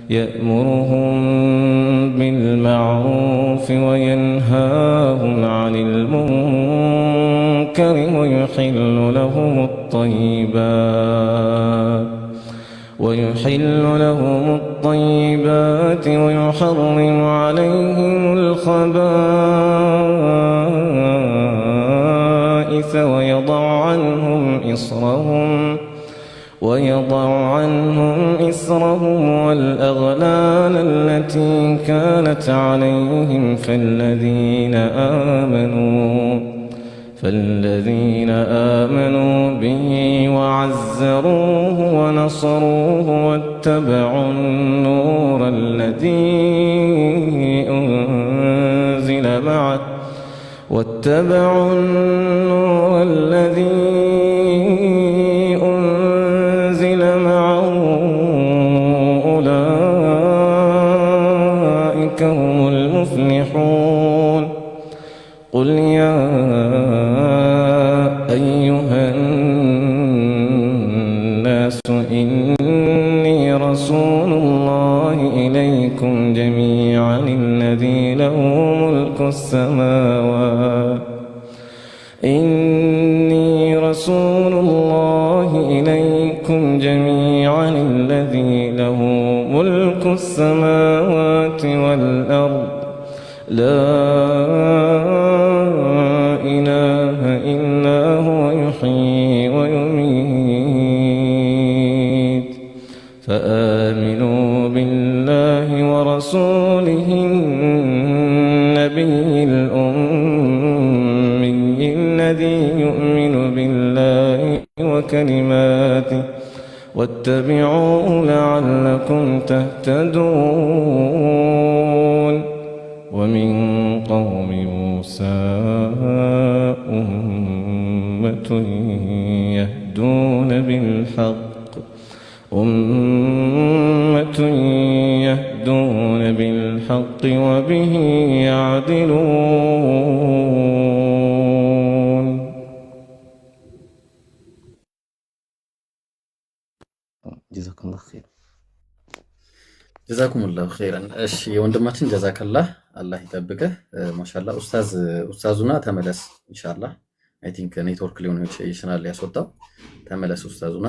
يأمرهم بالمعروف وينهاهم عن المنكر ويحل لهم الطيبات ويحرم عليهم الخبائث ويضع عنهم إصرهم والأغلال التي كانت عليهم فالذين آمنوا به وعزروه ونصروه واتبعوا النور الذي أنزل معه أولئك هم المفلحون قل يا أيها الناس إني رسول الله إليكم جميعا الذي له ملك السماوات والأرض لا إله إلا هو يحيي ويميت فآمنوا بالله ورسوله النبي الأمي الذي يؤمن بالله وكلماته واتبعوه لعلكم تهتدون ومن قوم موسى أمة يهدون بالحق وبه يعدلون. ጀዛኩሙላሁ ኸይረን። እሺ የወንድማችን ጀዛከላህ አላህ ይጠብቅህ። ማሻአላህ ኡስታዙና ተመለስ ኢንሻአላህ። አይ ቲንክ ኔትወርክ ሊሆን ይችላል ያስወጣው። ተመለስ ኡስታዙና።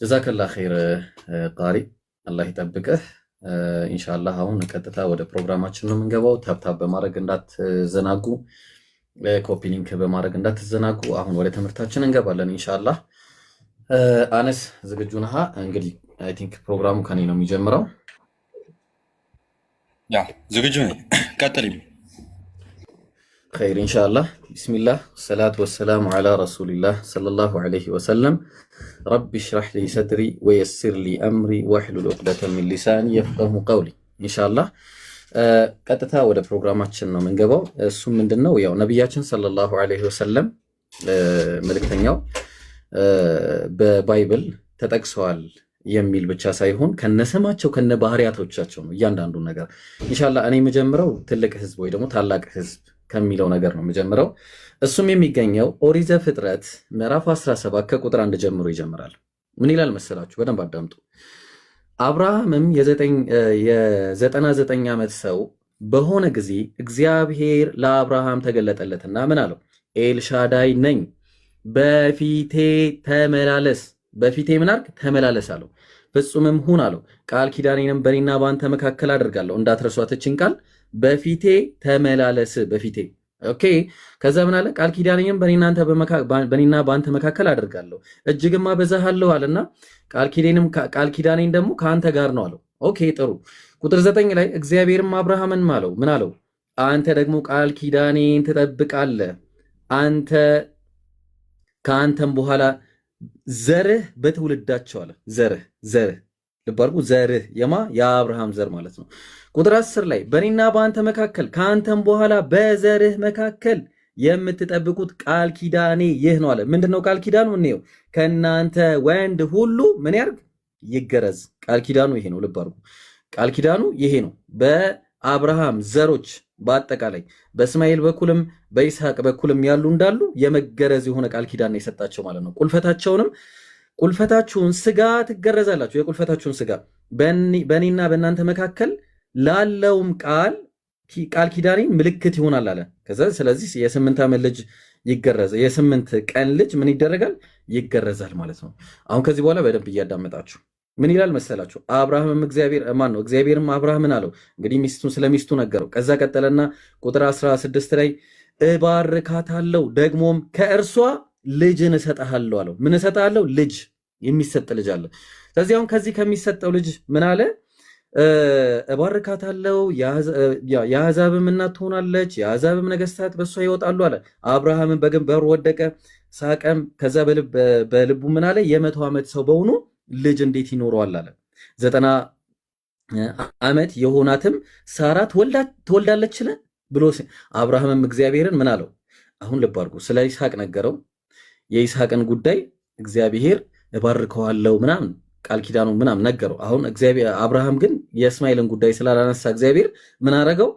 ጀዛከላህ ኸይር ቃሪ አላህ ይጠብቅህ ኢንሻአላህ። አሁን ቀጥታ ወደ ፕሮግራማችን ነው የምንገባው። ታብታብ በማድረግ እንዳትዘናጉ፣ ኮፒ ሊንክ በማድረግ እንዳትዘናጉ። አሁን ወደ ትምህርታችን እንገባለን ኢንሻአላህ። አነስ ዝግጁ ነህ? እንግዲህ አይ ቲንክ ፕሮግራሙ ከኔ ነው የሚጀምረው። ያ ዝግጁ ነኝ። ቀጥልኝ። ኸይር ኢንሻአላህ። ቢስሚላህ ወሰላቱ ወሰላሙ ዐላ ረሱሊላህ ሰለላሁ ዐለይሂ ወሰለም። ረቢ ሽረሕ ሊ ሰድሪ ወየሲር ሊ አምሪ ወሕሉል ዑቅደተን ሚን ሊሳኒ የፍቀሁ ቀውሊ። ኢንሻአላህ ቀጥታ ወደ ፕሮግራማችን ነው የምንገባው። እሱም ምንድነው ያው ነቢያችን ሰለላሁ ዐለይሂ ወሰለም መልእክተኛው በባይብል ተጠቅሰዋል የሚል ብቻ ሳይሆን ከነስማቸው ከነባህሪያቶቻቸው ነው እያንዳንዱ ነገር። ኢንሻአላህ እኔ የምጀምረው ትልቅ ህዝብ ወይ ደግሞ ታላቅ ህዝብ ከሚለው ነገር ነው የምጀምረው። እሱም የሚገኘው ኦሪት ዘፍጥረት ምዕራፍ 17 ከቁጥር 1 ጀምሮ ይጀምራል። ምን ይላል መሰላችሁ? በደንብ አዳምጡ። አብርሃምም የ99 ዓመት ሰው በሆነ ጊዜ እግዚአብሔር ለአብርሃም ተገለጠለትና ምን አለው? ኤልሻዳይ ነኝ፣ በፊቴ ተመላለስ፣ በፊቴ ምን አድርግ? ተመላለስ አለው። ፍጹምም ሁን አለው። ቃል ኪዳኔንም በእኔና በአንተ መካከል አድርጋለሁ። እንዳትረሷት እችን ቃል፣ በፊቴ ተመላለስ፣ በፊቴ ኦኬ። ከዛ ምን አለ? ቃል ኪዳኔንም በእኔና በአንተ መካከል አድርጋለሁ፣ እጅግም አበዛሃለሁ አለና ቃል ኪዳኔን ደግሞ ከአንተ ጋር ነው አለው። ኦኬ ጥሩ። ቁጥር 9 ላይ እግዚአብሔርም አብርሃምን አለው ምን አለው? አንተ ደግሞ ቃል ኪዳኔን ትጠብቃለህ፣ ከአንተም በኋላ ዘርህ በትውልዳቸው አለ። ዘርህ ልብ አድርጉ። ዘርህ የአብርሃም ዘር ማለት ነው። ቁጥር 10 ላይ በእኔና በአንተ መካከል ከአንተም በኋላ በዘርህ መካከል የምትጠብቁት ቃል ኪዳኔ ይህ ነው አለ። ምንድነው ቃል ኪዳኑ? እንየው። ከእናንተ ወንድ ሁሉ ምን ያርግ? ይገረዝ። ቃል ኪዳኑ ይሄ ነው። ልብ አድርጉ። ቃል ኪዳኑ ይሄ ነው። በአብርሃም ዘሮች በአጠቃላይ በእስማኤል በኩልም በይስሐቅ በኩልም ያሉ እንዳሉ የመገረዝ የሆነ ቃል ኪዳን ነው የሰጣቸው ማለት ነው። ቁልፈታቸውንም ቁልፈታችሁን ስጋ ትገረዛላችሁ። የቁልፈታችሁን ስጋ በእኔና በእናንተ መካከል ላለውም ቃል ኪዳኔን ምልክት ይሆናል አለ። ከዛ ስለዚህ የ8 ዓመት ልጅ ይገረዛል፣ የ8 ቀን ልጅ ምን ይደረጋል? ይገረዛል ማለት ነው። አሁን ከዚህ በኋላ በደንብ እያዳመጣችሁ ምን ይላል መሰላችሁ? አብርሃምም እግዚአብሔርም አብርሃምን አለው። እንግዲህ ሚስቱን ስለሚስቱ ነገረው። ከዛ ቀጠለና ቁጥር 16 ላይ እባርካታለሁ ደግሞም ከእርሷ ልጅን እሰጥሃለሁ አለው። ምን እሰጥሃለሁ? ልጅ፣ የሚሰጥ ልጅ አለ። ስለዚህ አሁን ከዚህ ከሚሰጠው ልጅ ምን አለ? እባርካታለሁ፣ የአሕዛብም እናት ትሆናለች፣ የአሕዛብም ነገስታት በእሷ ይወጣሉ አለ። አብርሃምን በግንባሩ ወደቀ፣ ሳቀም። ከዛ በልቡ ምን አለ? የ100 ዓመት ሰው በሆኑ ልጅ እንዴት ይኖረዋል አለ። 90 ዓመት የሆናትም ሳራ ትወልዳለችን ብሎ አብርሃምም እግዚአብሔርን ምን አለው? አሁን ልብ አድርጉ፣ ስለ ይስሐቅ ነገረው። የይስሐቅን ጉዳይ እግዚአብሔር እባርከዋለሁ ምናምን ቃል ኪዳኑ ምናምን ነገረው። አሁን አብርሃም ግን የእስማኤልን ጉዳይ ስላላነሳ እግዚአብሔር ምን አረገው?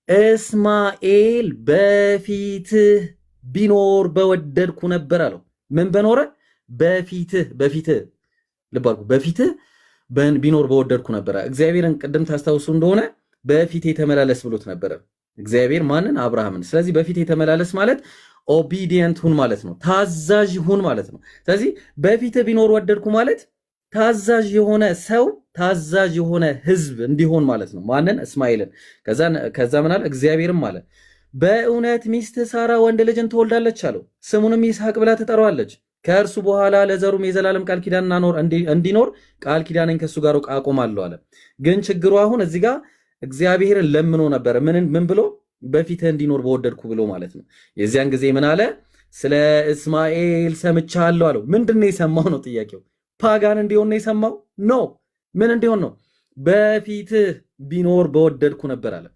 እስማኤል በፊትህ ቢኖር በወደድኩ ነበር አለው። ምን በኖረ? በፊትህ ልብ አድርጉ፣ በፊትህ ቢኖር በወደድኩ ነበረ። እግዚአብሔርን ቅድም ታስታውሱ እንደሆነ በፊቴ ተመላለስ ብሎት ነበረ እግዚአብሔር ማንን? አብርሃምን። ስለዚህ በፊቴ ተመላለስ ማለት ኦቢዲየንት ሁን ማለት ነው፣ ታዛዥ ሁን ማለት ነው። ስለዚህ በፊትህ ቢኖር ወደድኩ ማለት ታዛዥ የሆነ ሰው፣ ታዛዥ የሆነ ህዝብ እንዲሆን ማለት ነው። ማንን? እስማኤልን። ከዛ ምን አለ? እግዚአብሔርም አለ በእውነት ሚስት ሳራ ወንድ ልጅን ትወልዳለች አለው። ስሙንም ይስሐቅ ብላ ትጠራዋለች። ከእርሱ በኋላ ለዘሩም የዘላለም ቃል ኪዳን እንዲኖር ቃል ኪዳንን ከእሱ ጋር አቆማለሁ አለ። ግን ችግሩ አሁን እዚህ ጋር እግዚአብሔርን ለምኖ ነበረ። ምን ብሎ? በፊትህ እንዲኖር በወደድኩ ብሎ ማለት ነው። የዚያን ጊዜ ምን አለ? ስለ እስማኤል ሰምቻለሁ አለው። ምንድን ነው የሰማው ነው ጥያቄው። ፓጋን እንዲሆን ነው የሰማው? ኖ። ምን እንዲሆን ነው? በፊትህ ቢኖር በወደድኩ ነበር አለ።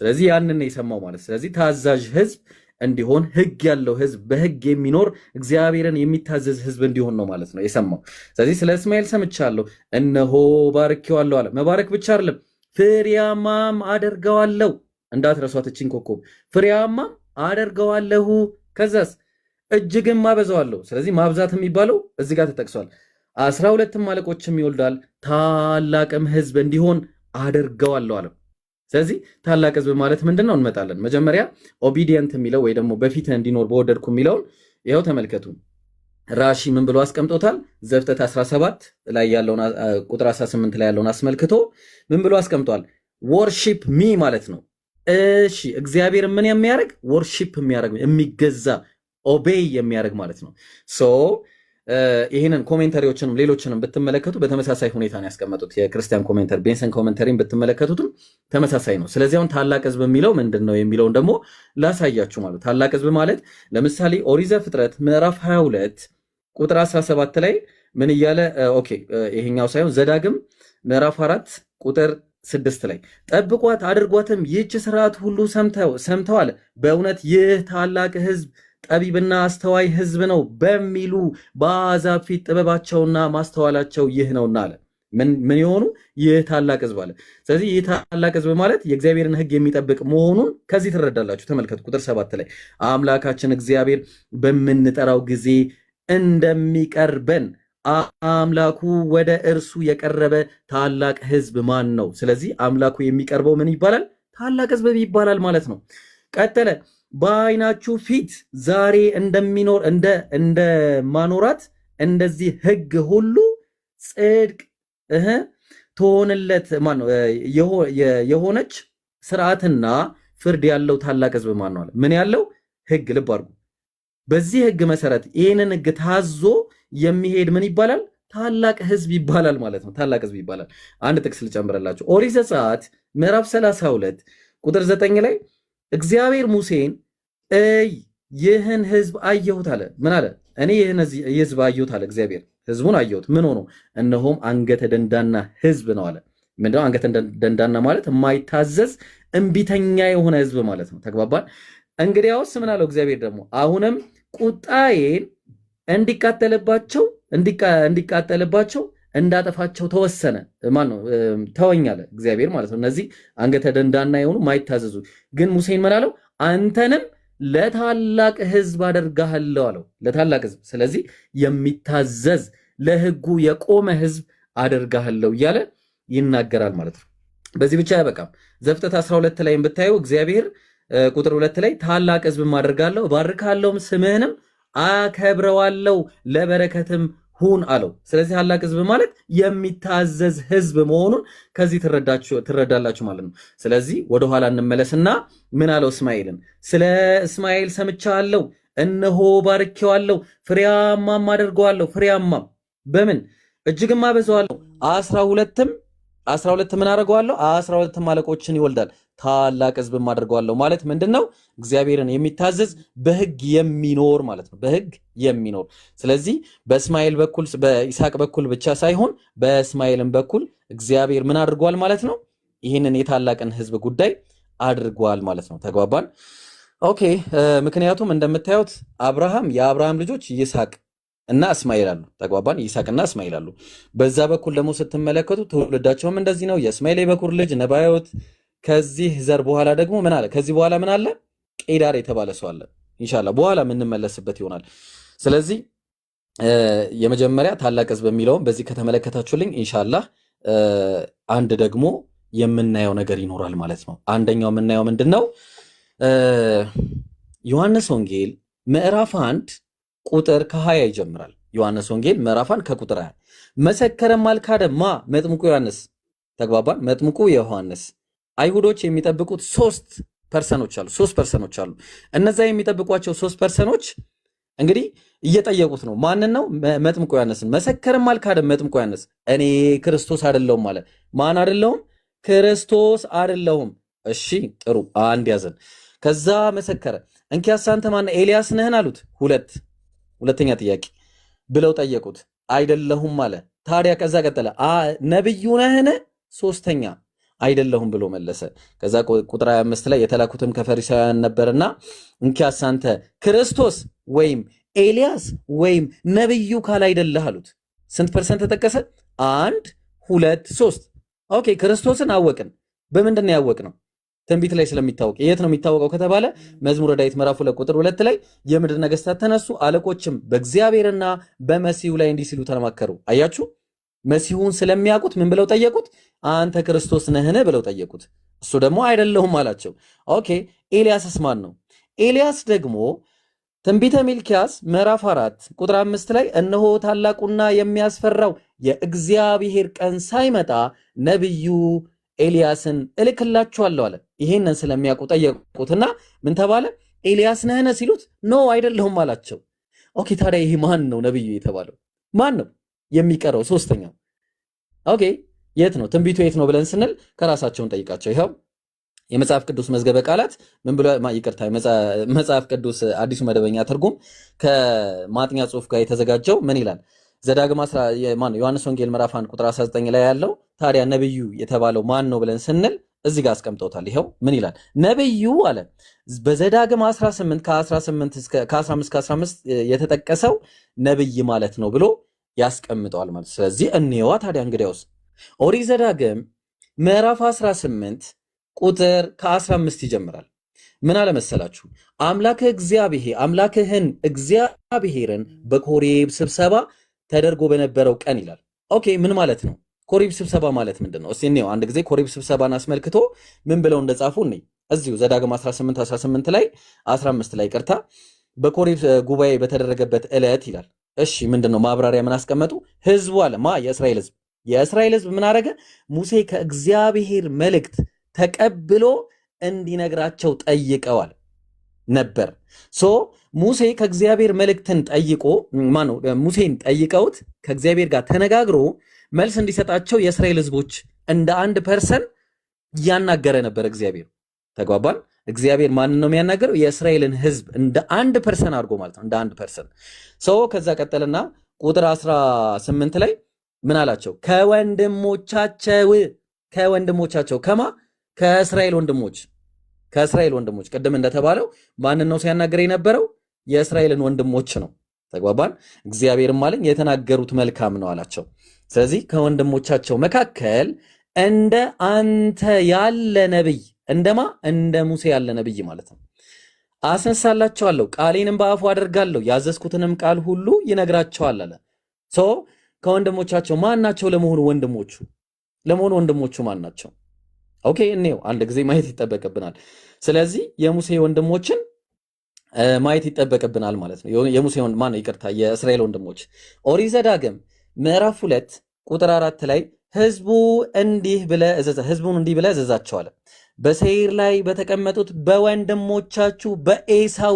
ስለዚህ ያንን ነው የሰማው ማለት። ስለዚህ ታዛዥ ህዝብ እንዲሆን፣ ህግ ያለው ህዝብ፣ በህግ የሚኖር እግዚአብሔርን የሚታዘዝ ህዝብ እንዲሆን ነው ማለት ነው የሰማው። ስለዚህ ስለ እስማኤል ሰምቻለሁ፣ እነሆ ባርኬዋለሁ አለ። መባረክ ብቻ አይደለም ፍሬያማም አደርገዋለሁ። እንዳትረሷት እቺን ኮከብ፣ ፍሬያማም አደርገዋለሁ። ከዛስ እጅግም አበዛዋለሁ። ስለዚህ ማብዛት የሚባለው እዚህ ጋር ተጠቅሷል። 12 አለቆችም ይወልዳል፣ ታላቅም ህዝብ እንዲሆን አደርገዋለሁ አለ። ስለዚህ ታላቅ ህዝብ ማለት ምንድን ነው? እንመጣለን። መጀመሪያ ኦቢዲየንት የሚለው ወይ ደግሞ በፊትህ እንዲኖር በወደድኩ የሚለውን ይኸው ተመልከቱ። ራሺ ምን ብሎ አስቀምጦታል? ዘፍጥረት 17 ላይ ያለውን ቁጥር 18 ላይ ያለውን አስመልክቶ ምን ብሎ አስቀምጧል? ወርሺፕ ሚ ማለት ነው። እሺ እግዚአብሔር ምን የሚያደርግ? ወርሺፕ የሚያደርግ የሚገዛ፣ ኦቤይ የሚያደርግ ማለት ነው። ሶ ይህንን ኮሜንተሪዎችንም ሌሎችንም ብትመለከቱ በተመሳሳይ ሁኔታ ነው ያስቀመጡት። የክርስቲያን ኮሜንተሪ ቤንሰን ኮሜንተሪን ብትመለከቱትም ተመሳሳይ ነው። ስለዚህ አሁን ታላቅ ህዝብ የሚለው ምንድን ነው የሚለውን ደግሞ ላሳያችሁ ማለት። ታላቅ ህዝብ ማለት ለምሳሌ ኦሪት ዘፍጥረት ምዕራፍ 22 ቁጥር 17 ላይ ምን እያለ ይሄኛው ሳይሆን ዘዳግም ምዕራፍ 4 ቁጥር 6 ላይ ጠብቋት አድርጓትም ይህች ስርዓት ሁሉ ሰምተዋል፣ በእውነት ይህ ታላቅ ህዝብ ጠቢብና አስተዋይ ህዝብ ነው በሚሉ በአሕዛብ ፊት ጥበባቸውና ማስተዋላቸው ይህ ነውና አለ። ምን የሆኑ? ይህ ታላቅ ህዝብ አለ። ስለዚህ ይህ ታላቅ ህዝብ ማለት የእግዚአብሔርን ህግ የሚጠብቅ መሆኑን ከዚህ ትረዳላችሁ። ተመልከቱ ቁጥር 7 ላይ አምላካችን እግዚአብሔር በምንጠራው ጊዜ እንደሚቀርበን አምላኩ ወደ እርሱ የቀረበ ታላቅ ህዝብ ማን ነው? ስለዚህ አምላኩ የሚቀርበው ምን ይባላል? ታላቅ ህዝብ ይባላል ማለት ነው። ቀጠለ በዓይናችሁ ፊት ዛሬ እንደሚኖር እንደማኖራት እንደዚህ ህግ ሁሉ ጽድቅ ትሆንለት ማነው የሆነች ስርዓትና ፍርድ ያለው ታላቅ ህዝብ ማን ነው አለ። ምን ያለው? ህግ። ልብ አድርጉ። በዚህ ህግ መሰረት ይህንን ህግ ታዞ የሚሄድ ምን ይባላል? ታላቅ ህዝብ ይባላል ማለት ነው። ታላቅ ህዝብ ይባላል። አንድ ጥቅስ ልጨምርላችሁ። ኦሪት ዘጸአት ምዕራፍ 32 ቁጥር 9 ላይ እግዚአብሔር ሙሴን ይህን ህዝብ አየሁት አለ። ምን አለ? እኔ ይህን ህዝብ አየሁት አለ። እግዚአብሔር ህዝቡን አየሁት። ምን ሆኖ? እነሆም አንገተ ደንዳና ህዝብ ነው አለ። ምንድነው አንገተ ደንዳና ማለት? የማይታዘዝ እምቢተኛ የሆነ ህዝብ ማለት ነው። ተግባባን? እንግዲያውስ ምን አለው እግዚአብሔር ደግሞ አሁንም ቁጣዬን እንዲቃጠልባቸው እንዳጠፋቸው ተወሰነ። ማን ነው? ተወኝ አለ እግዚአብሔር ማለት ነው። እነዚህ አንገተ ደንዳና የሆኑ ማይታዘዙ። ግን ሙሴን ምን አለው? አንተንም ለታላቅ ህዝብ አደርግሃለሁ አለው። ለታላቅ ህዝብ። ስለዚህ የሚታዘዝ ለሕጉ የቆመ ሕዝብ አደርጋለሁ እያለ ይናገራል ማለት ነው። በዚህ ብቻ አይበቃም። ዘፍጥረት 12 ላይ ብታዩ እግዚአብሔር ቁጥር 2 ላይ ታላቅ ሕዝብ አደርጋለሁ፣ እባርካለሁም፣ ስምህንም አከብረዋለሁ፣ ለበረከትም ሁን አለው። ስለዚህ ታላቅ ሕዝብ ማለት የሚታዘዝ ሕዝብ መሆኑን ከዚህ ትረዳላችሁ ማለት ነው። ስለዚህ ወደኋላ እንመለስና ምን አለው እስማኤልን? ስለ እስማኤል ሰምቻለሁ፣ እነሆ ባርኬዋለሁ፣ ፍሬያማም አደርገዋለሁ። ፍሬያማም በምን እጅግም አበዛዋለሁ። 12 ምን አደርገዋለሁ? 12 አለቆችን ይወልዳል፣ ታላቅ ሕዝብም አደርገዋለሁ ማለት ምንድነው? እግዚአብሔርን የሚታዘዝ በሕግ የሚኖር ማለት ነው። በሕግ የሚኖር ስለዚህ በእስማኤል በኩል በይስሐቅ በኩል ብቻ ሳይሆን በእስማኤልም በኩል እግዚአብሔር ምን አድርጓል ማለት ነው? ይህንን የታላቅን ሕዝብ ጉዳይ አድርጓል ማለት ነው። ተግባባን? ኦኬ። ምክንያቱም እንደምታዩት አብርሃም የአብርሃም ልጆች ይስሐቅ እና እስማኤል አሉ። ተግባባን? ይስሐቅና እስማኤል አሉ። በዛ በኩል ደግሞ ስትመለከቱ ትውልዳቸውም እንደዚህ ነው። የእስማኤል የበኩር ልጅ ነባዮት። ከዚህ ዘር በኋላ ደግሞ ምን አለ? ከዚህ በኋላ ምን አለ? ቄዳር የተባለ ሰው አለ። ኢንሻአላህ በኋላ የምንመለስበት ይሆናል። ስለዚህ የመጀመሪያ ታላቅ ሕዝብ የሚለውን በዚህ ከተመለከታችሁልኝ ኢንሻአላህ አንድ ደግሞ የምናየው ነገር ይኖራል ማለት ነው። አንደኛው የምናየው ምንድነው? ዮሐንስ ወንጌል ምዕራፍ 1 ቁጥር ከ20 ይጀምራል። ዮሐንስ ወንጌል ምዕራፍ 1 ከቁጥር 20 መሰከረም አልካደም ማ መጥምቁ ዮሐንስ። ተግባባን? መጥምቁ ዮሐንስ አይሁዶች የሚጠብቁት 3 ፐርሰኖች አሉ። እነዛ የሚጠብቋቸው 3 ፐርሰኖች እንግዲህ እየጠየቁት ነው። ማንን ነው? መጥምቁ ዮሐንስን። መሰከረም አልካደም መጥምቁ ዮሐንስ እኔ ክርስቶስ አይደለሁም አለ። ማን አይደለሁም? ክርስቶስ አይደለሁም። እሺ ጥሩ፣ አንድ ያዘን። ከዛ መሰከረ። እንኪያስ አንተ ማን? ኤልያስ ነህን አሉት። ሁለተኛ ጥያቄ ብለው ጠየቁት። አይደለሁም አለ። ታዲያ ከዛ ቀጠለ። ነብዩ ነህን? ሶስተኛ አይደለሁም ብሎ መለሰ። ከዛ ቁጥር 25 ላይ የተላኩትም ከፈሪሳውያን ነበርና እንኪያስ አንተ ክርስቶስ ወይም ኤልያስ ወይም ነብዩ ካላይደለህ አሉት። ስንት ፐርሰንት ተጠቀሰ? 1 2 3። ኦኬ ክርስቶስን አወቅን። በምንድን ነው ያወቅነው? ትንቢት ላይ ስለሚታወቅ። የት ነው የሚታወቀው ከተባለ መዝሙረ ዳዊት ምዕራፍ 2 ቁጥር 2 ላይ የምድር ነገስታት ተነሱ፣ አለቆችም በእግዚአብሔርና በመሲሁ ላይ እንዲህ ሲሉ ተማከሩ። አያችሁ፣ መሲሁን ስለሚያውቁት ምን ብለው ጠየቁት? አንተ ክርስቶስ ነህን ብለው ጠየቁት። እሱ ደግሞ አይደለሁም አላቸው። ኦኬ ኤልያስስ ማን ነው? ኤልያስ ደግሞ ትንቢተ ሚልክያስ ምዕራፍ 4 ቁጥር 5 ላይ እነሆ ታላቁና የሚያስፈራው የእግዚአብሔር ቀን ሳይመጣ ነብዩ ኤልያስን እልክላችኋለሁ አለ። ይሄንን ስለሚያውቁ ጠየቁትና ምን ተባለ? ኤልያስ ነህን ሲሉት ኖ አይደለሁም አላቸው። ኦኬ ታዲያ ይሄ ማን ነው ነብዩ የተባለው? ማን ነው የሚቀረው? ሶስተኛው። ኦኬ የት ነው ትንቢቱ? የት ነው ብለን ስንል ከራሳቸውን ጠይቃቸው። ይኸው የመጽሐፍ ቅዱስ መዝገበ ቃላት ምን ብሎ ይቅርታ፣ መጽሐፍ ቅዱስ አዲሱ መደበኛ ትርጉም ከማጥኛ ጽሑፍ ጋር የተዘጋጀው ምን ይላል? ዘዳግም ዮሐንስ ወንጌል ምዕራፍ 1 ቁጥር 19 ላይ ያለው ታዲያ ነብዩ የተባለው ማን ነው ብለን ስንል እዚህ ጋር አስቀምጠውታል። ይኸው ምን ይላል? ነብዩ አለ በዘዳግም 18 ከ15 እስከ 15 የተጠቀሰው ነብይ ማለት ነው ብሎ ያስቀምጠዋል ማለት። ስለዚህ እንየዋ ታዲያ እንግዲያውስ ኦሪት ዘዳግም ምዕራፍ 18 ቁጥር ከ15 ይጀምራል። ምን አለ መሰላችሁ? አምላክህን እግዚአብሔርን በኮሬብ ስብሰባ ተደርጎ በነበረው ቀን ይላል። ኦኬ ምን ማለት ነው? ኮሬብ ስብሰባ ማለት ምንድን ነው? እስቲ እንየው አንድ ጊዜ ኮሬብ ስብሰባን አስመልክቶ ምን ብለው እንደጻፉ እኔ እዚሁ ዘዳግም 18 ላይ 15 ላይ ቅርታ በኮሬብ ጉባኤ በተደረገበት ዕለት ይላል። እሺ ምንድነው ማብራሪያ ምን አስቀመጡ? ህዝቡ አለ የእስራኤል ህዝብ ምን አረገ? ሙሴ ከእግዚአብሔር መልእክት ተቀብሎ እንዲነግራቸው ጠይቀዋል ነበር። ሙሴ ከእግዚአብሔር መልእክትን ጠይቆ ሙሴን ጠይቀውት ከእግዚአብሔር ጋር ተነጋግሮ መልስ እንዲሰጣቸው የእስራኤል ህዝቦች እንደ አንድ ፐርሰን እያናገረ ነበር እግዚአብሔር። ተግባባን? እግዚአብሔር ማንን ነው የሚያናገረው? የእስራኤልን ህዝብ እንደ አንድ ፐርሰን አድርጎ ማለት ነው። እንደ አንድ ፐርሰን ከዛ ቀጠልና ቁጥር 18 ላይ ምን አላቸው? ከወንድሞቻቸው ከማ ከእስራኤል ወንድሞች ቅድም እንደተባለው ማንን ነው ሲያናገር የነበረው? የእስራኤልን ወንድሞች ነው። ተግባባን? እግዚአብሔርም አለኝ የተናገሩት መልካም ነው አላቸው። ስለዚህ ከወንድሞቻቸው መካከል እንደ አንተ ያለ ነብይ እንደ ሙሴ ያለ ነብይ ማለት ነው አስነሳላቸዋለሁ፣ ቃሌንም በአፉ አደርጋለሁ፣ ያዘዝኩትንም ቃል ሁሉ ይነግራቸዋል አለ። ከወንድሞቻቸው ማን ናቸው ለመሆኑ ወንድሞቹ ማን ናቸው? ኦኬ እኔው አንድ ጊዜ ማየት ይጠበቅብናል። ስለዚህ የሙሴ ወንድሞችን ማየት ይጠበቅብናል ማለት ነው። የሙሴ የእስራኤል ወንድሞች ኦሪት ዘዳግም ምዕራፍ 2 ቁጥር 4 ላይ ህዝቡን እንዲህ ብለህ እዘዛቸው አለ። በሴይር ላይ በተቀመጡት በወንድሞቻችሁ በኤሳው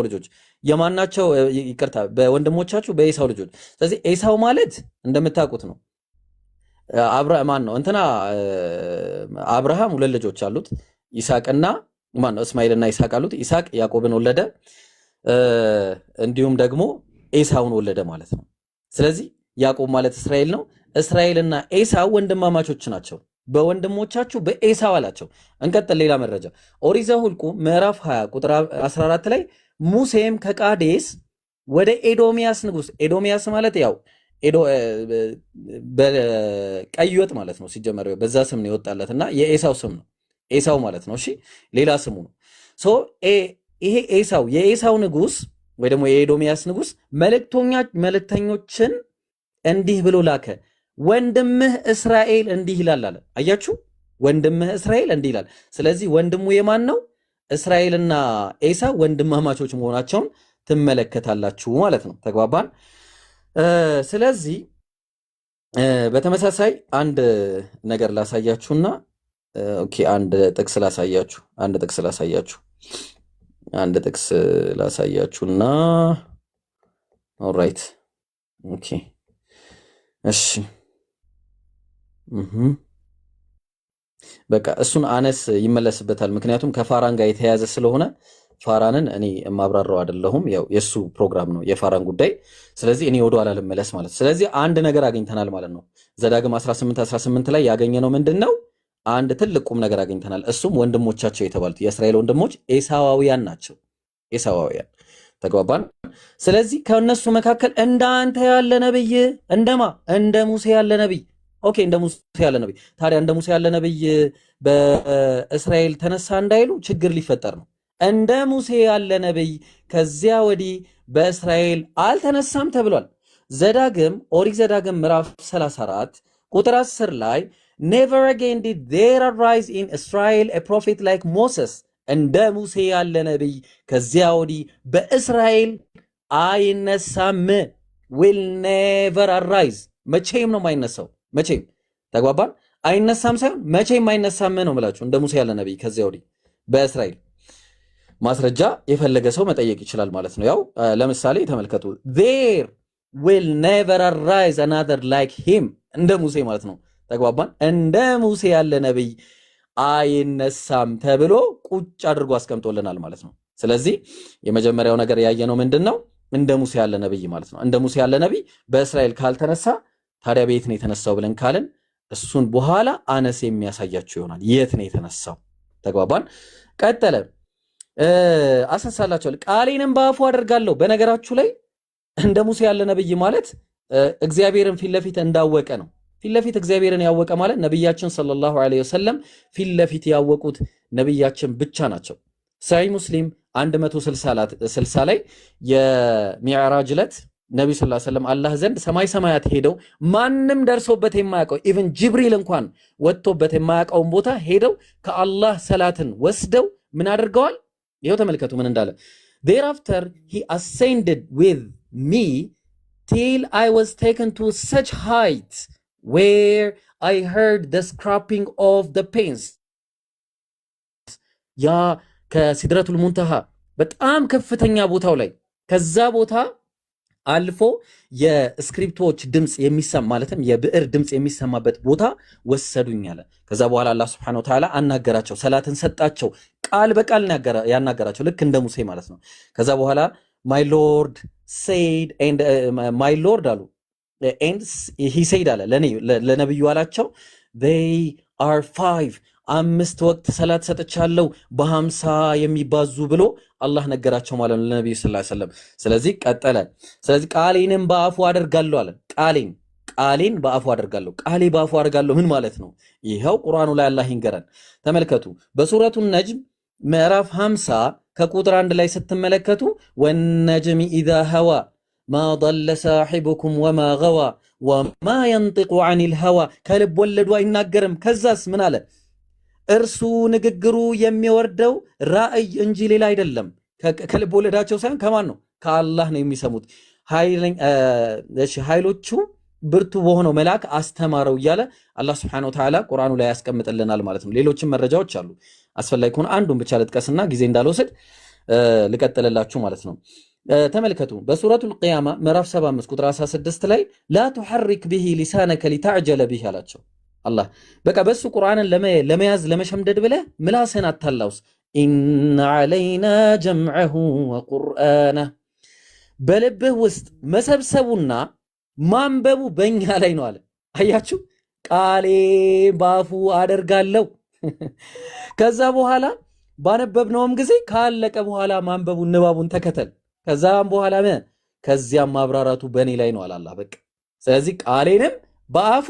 ልጆች የማናቸው? ይቅርታ በወንድሞቻችሁ በኤሳው ልጆች። ስለዚህ ኤሳው ማለት እንደምታውቁት ነው አብርሃም 2 ልጆች አሉት፣ ይስሐቅና እስማኤልና ይስሐቅ አሉት። ይስሐቅ ያዕቆብን ወለደ፣ እንዲሁም ደግሞ ኤሳውን ወለደ ማለት ነው። ስለዚህ ያዕቆብ ማለት እስራኤል ነው። እስራኤልና ኤሳው ወንድማማቾች ናቸው። በወንድሞቻችሁ በኤሳው አላቸው። እንቀጥል። ሌላ መረጃ ኦሪት ዘኍልቍ ምዕራፍ 20 ቁጥር 14 ላይ ሙሴም ከቃዴስ ወደ ኤዶምያስ ንጉስ፣ ኤዶምያስ ማለት ያው በቀይ ወጥ ማለት ነው። ሲጀመር በዛ ስም ነው የወጣለትና የኤሳው ስም ነው፣ ኤሳው ማለት ነው። እሺ ሌላ ስሙ ነው። ይሄ ኤሳው የኤሳው ንጉስ ወይ ደግሞ የኤዶምያስ ንጉስ መልእክተኞችን እንዲህ ብሎ ላከ፣ ወንድምህ እስራኤል እንዲህ ይላል አለ። አያችሁ፣ ወንድምህ እስራኤል እንዲህ ይላል። ስለዚህ ወንድሙ የማን ነው? እስራኤልና ኤሳው ወንድማማቾች መሆናቸውን ትመለከታላችሁ ማለት ነው። ተግባባን? ስለዚህ በተመሳሳይ አንድ ነገር ላሳያችሁና አንድ ጥቅስ ላሳያችሁና ኦልራይት እሺ በቃ እሱን አነስ ይመለስበታል። ምክንያቱም ከፋራን ጋር የተያያዘ ስለሆነ ፋራንን እኔ የማብራራው አይደለሁም። ያው የሱ ፕሮግራም ነው የፋራን ጉዳይ። ስለዚህ እኔ ወደ ኋላ ልመለስ ማለት። ስለዚህ አንድ ነገር አግኝተናል ማለት ነው። ዘዳግም 18 ላይ ያገኘነው ምንድነው? አንድ ትልቅ ቁም ነገር አግኝተናል። እሱም ወንድሞቻቸው የተባሉት የእስራኤል ወንድሞች ኤሳዋውያን ናቸው። ኤሳዋውያን ተግባባን። ስለዚህ ከነሱ መካከል እንዳንተ ያለ ነብይ እንደ ሙሴ ያለ ነብይ እንደ ሙሴ ያለ ነብይ። ታዲያ እንደ ሙሴ ያለ ነብይ በእስራኤል ተነሳ እንዳይሉ ችግር ሊፈጠር ነው። እንደ ሙሴ ያለ ነብይ ከዚያ ወዲህ በእስራኤል አልተነሳም ተብሏል። ኦሪት ዘዳግም ምዕራፍ 34 ቁጥር 10 ላይ never again did there arise in Israel a prophet like Moses እንደ ሙሴ ያለ ነብይ ከዚያ ወዲህ በእስራኤል አይነሳም። will never arise መቼም ነው የማይነሳው። መቼም ተግባባን። አይነሳም ሳይሆን መቼም አይነሳም ነው የምላችሁ። እንደ ሙሴ ያለ ነብይ ከዚያ ወዲህ በእስራኤል ማስረጃ የፈለገ ሰው መጠየቅ ይችላል ማለት ነው። ያው ለምሳሌ ተመልከቱ there will never arise another like him እንደ ሙሴ ማለት ነው። ተግባባን። እንደ ሙሴ ያለ ነብይ አይነሳም ተብሎ ቁጭ አድርጎ አስቀምጦልናል ማለት ነው። ስለዚህ የመጀመሪያው ነገር ያየነው ምንድነው? እንደ ሙሴ ያለ ነብይ ማለት ነው። እንደ ሙሴ ያለ ነብይ በእስራኤል ካልተነሳ ታዲያ ቤት ነው የተነሳው ብለን ካልን እሱን በኋላ አነስ የሚያሳያችሁ ይሆናል የት ነው የተነሳው። ተግባባን። ቀጠለ አሰሳላችሁ ቃሌንም በአፉ አደርጋለሁ። በነገራችሁ ላይ እንደ ሙሴ ያለ ነብይ ማለት እግዚአብሔርን ፊት ለፊት እንዳወቀ ነው። ፊት ለፊት እግዚአብሔርን ያወቀ ማለት ነብያችን ሰለላሁ ዐለይሂ ወሰለም ፊት ለፊት ያወቁት ነብያችን ብቻ ናቸው። ሰሒህ ሙስሊም 160 ላይ የሚዕራጅ ዕለት ነብዩ ሰለላሁ ዐለይሂ ወሰለም አላህ ዘንድ ሰማያት ሄደው ማንም ደርሶበት የማያውቀው ኢቭን ጅብሪል እንኳን ወጥቶበት የማያውቀውን ቦታ ሄደው ከአላህ ሰላትን ወስደው ምን አድርገዋል? ይሄው ተመልከቱ ምን እንዳለ thereafter he ascended with me till I was taken to such height where I heard the scraping of the pens ያ ከሲድረቱል ሙንተሃ በጣም ከፍተኛ ቦታው ላይ ከዛ ቦታ አልፎ የስክሪፕቶች ድምጽ የሚሰማ ማለትም የብዕር ድምጽ የሚሰማበት ቦታ ወሰዱኝ አለ። ከዛ በኋላ አላህ Subhanahu Wa Ta'ala አናገራቸው፣ ሰላትን ሰጣቸው፣ ቃል በቃል ያናገራቸው ልክ እንደ ሙሴ ማለት ነው። ከዛ በኋላ my lord said and my lord አሉ and he said አለ ለነብዩ አላቸው they are 5 ወቅት ሰላት ሰጥቻለሁ በ50 የሚባዙ ብሎ አላህ ነገራቸው ማለት ነው ለነብዩ ሰለላሁ ዐለይሂ ወሰለም። ስለዚህ ቀጠለ። ስለዚህ ቃሌንም በአፉ አደርጋለሁ አለ። ቃሌን በአፉ አደርጋለሁ። ቃሌ በአፉ አደርጋለሁ ምን ማለት ነው? ይሄው ቁርአኑ ላይ አላህ ይንገረን። ተመልከቱ በሱረቱ ነጅም ምዕራፍ 50 ከቁጥር 1 ላይ ስትመለከቱ ወነጅሚ ኢዛ ሀዋ ማ ضل ሳሒቡኩም ወማ ገዋ ወማ የንጢቁ ዐኒል ሀዋ ከልብ ወለዱ አይናገርም። ከዛስ ምን አለ? እርሱ ንግግሩ የሚወርደው ራእይ እንጂ ሌላ አይደለም። ከልብ ወለዳቸው ሳይሆን ከማን ነው? ከአላህ ነው የሚሰሙት። ኃይሎቹ ብርቱ በሆነው መልአክ አስተማረው እያለ አላህ ሱብሓነሁ ወተዓላ ቁርአኑ ላይ ያስቀምጥልናል ማለት ነው። ሌሎችም መረጃዎች አሉ። አስፈላጊ ከሆነ አንዱን ብቻ ልጥቀስና ጊዜ እንዳልወስድ ልቀጥልላችሁ ማለት ነው። ተመልከቱ በሱረቱል ቂያማ ምዕራፍ 75 ቁጥር 16 ላይ ላ ቱሐሪክ ቢሂ ሊሳነከ ሊተዕጀለ ቢሂ አላቸው። አላህ በቃ በሱ ቁርአንን ለመያዝ ለመሸምደድ ብለህ ምላስህን አታላውስ። ኢነ ዐለይና ጀምዐሁ ወቁርአነህ በልብህ ውስጥ መሰብሰቡና ማንበቡ በእኛ ላይ ነው አለ። አያችሁ ቃሌ ባፉ አደርጋለሁ። ከዛ በኋላ ባነበብነውም ጊዜ ካለቀ በኋላ ማንበቡን ንባቡን ተከተል። ከዛም በኋላ ከዚያም ማብራራቱ በእኔ ላይ ነው አላህ። በቃ ስለዚህ ቃሌንም በአፉ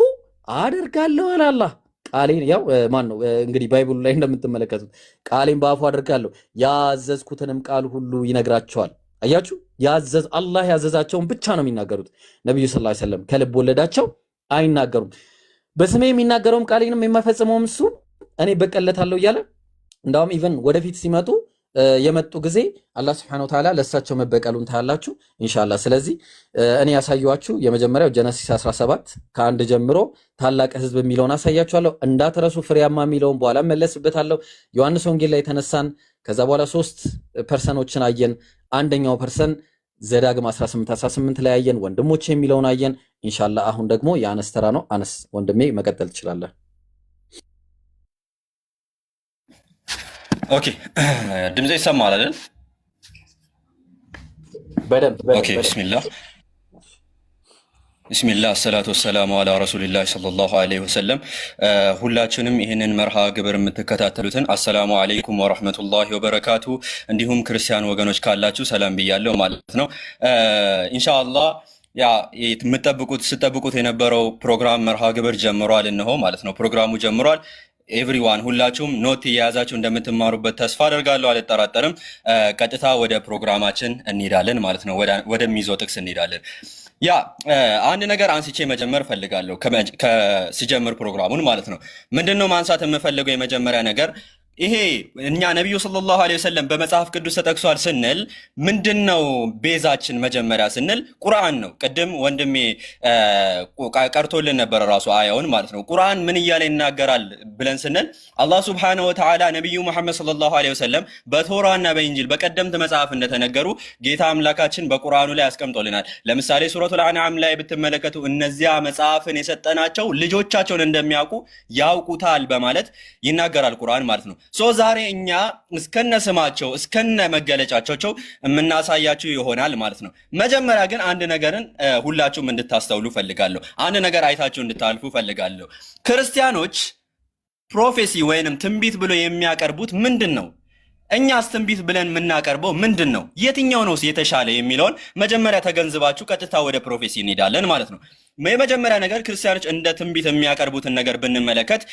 አደርጋለሁ አላህ። ቃሌን ያው ማን ነው እንግዲህ ባይብሉ ላይ እንደምትመለከቱት ቃሌን በአፉ አደርጋለሁ ያዘዝኩትንም ቃል ሁሉ ይነግራቸዋል። አያችሁ አላህ ያዘዛቸውን ብቻ ነው የሚናገሩት። ነብዩ ሰለላሁ ዐለይሂ ወሰለም ከልብ ወለዳቸው አይናገሩም። በስሜ የሚናገረውም ቃሌንም የማይፈጽመውም እሱ እኔ በቀለታለሁ እያለ እንዳውም ኢቨን ወደፊት ሲመጡ የመጡ ጊዜ አላህ Subhanahu Wa Ta'ala ለሳቸው መበቀሉን ታያላችሁ ኢንሻአላህ። ስለዚህ እኔ ያሳየኋችሁ የመጀመሪያው ጀነሲስ 17 ከአንድ ጀምሮ ታላቅ ህዝብ የሚለውን አሳያችኋለሁ። እንዳትረሱ ፍሬያማ የሚለውን በኋላ መለስበታለሁ። ዮሐንስ ወንጌል ላይ ተነሳን። ከዛ በኋላ 3 ፐርሰኖችን አየን። አንደኛው ፐርሰን ዘዳግም 18 ላይ አየን። ወንድሞቼ የሚለውን አየን። ኢንሻአላህ አሁን ደግሞ የአነስ ተራ ነው። አነስ ወንድሜ መቀጠል ትችላለህ። ኦኬ ድምጼ ይሰማል አይደል? በደንብ ኦኬ ቢስሚላህ ሰላቱ ወሰላሙ አላ ረሱሊላህ ሰለላሁ ዐለይሂ ወሰለም። ሁላችንም ይህንን መርሃ ግብር የምትከታተሉትን አሰላሙ አለይኩም ወራህመቱላሂ ወበረካቱ፣ እንዲሁም ክርስቲያን ወገኖች ካላችሁ ሰላም ብያለሁ ማለት ነው። ኢንሻአላህ ያ ስትጠብቁት የነበረው ፕሮግራም መርሃ ግብር ጀምሯል። እነሆ ማለት ነው ፕሮግራሙ ጀምሯል። ኤቭሪዋን ሁላችሁም ኖት እየያዛችሁ እንደምትማሩበት ተስፋ አደርጋለሁ፣ አልጠራጠርም። ቀጥታ ወደ ፕሮግራማችን እንሄዳለን ማለት ነው። ወደሚይዘው ጥቅስ እንሄዳለን። ያ አንድ ነገር አንስቼ መጀመር ፈልጋለሁ ሲጀምር ፕሮግራሙን ማለት ነው። ምንድነው ማንሳት የምፈልገው የመጀመሪያ ነገር ይሄ እኛ ነብዩ ሰለላሁ ዐለይሂ ወሰለም በመጽሐፍ ቅዱስ ተጠቅሷል ስንል ምንድነው ቤዛችን? መጀመሪያ ስንል ቁርአን ነው። ቅድም ወንድሜ ቀርቶልን ነበር ራሱ አያውን ማለት ነው። ቁርአን ምን እያለ ይናገራል ብለን ስንል አላህ Subhanahu Wa Ta'ala ነብዩ መሐመድ ሰለላሁ ዐለይሂ ወሰለም በቶራና በኢንጂል በቀደምት መጽሐፍ እንደተነገሩ ጌታ አምላካችን በቁርአኑ ላይ አስቀምጦልናል። ለምሳሌ ሱረቱል አንዓም ላይ ብትመለከቱ እነዚያ መጽሐፍን የሰጠናቸው ልጆቻቸውን እንደሚያውቁ ያውቁታል በማለት ይናገራል ቁርአን ማለት ነው። ዛሬ እኛ እስከነ ስማቸው እስከነ መገለጫቸው የምናሳያችሁ ይሆናል ማለት ነው። መጀመሪያ ግን አንድ ነገርን ሁላችሁም እንድታስተውሉ ፈልጋለሁ። አንድ ነገር አይታችሁ እንድታልፉ ፈልጋለሁ። ክርስቲያኖች ፕሮፌሲ ወይንም ትንቢት ብሎ የሚያቀርቡት ምንድን ነው? እኛስ ትንቢት ብለን የምናቀርበው ምንድን ነው? የትኛው ነው የተሻለ የሚለውን መጀመሪያ ተገንዝባችሁ ቀጥታ ወደ ፕሮፌሲ እንሄዳለን ማለት ነው። የመጀመሪያ ነገር ክርስቲያኖች እንደ ትንቢት የሚያቀርቡትን ነገር ብንመለከት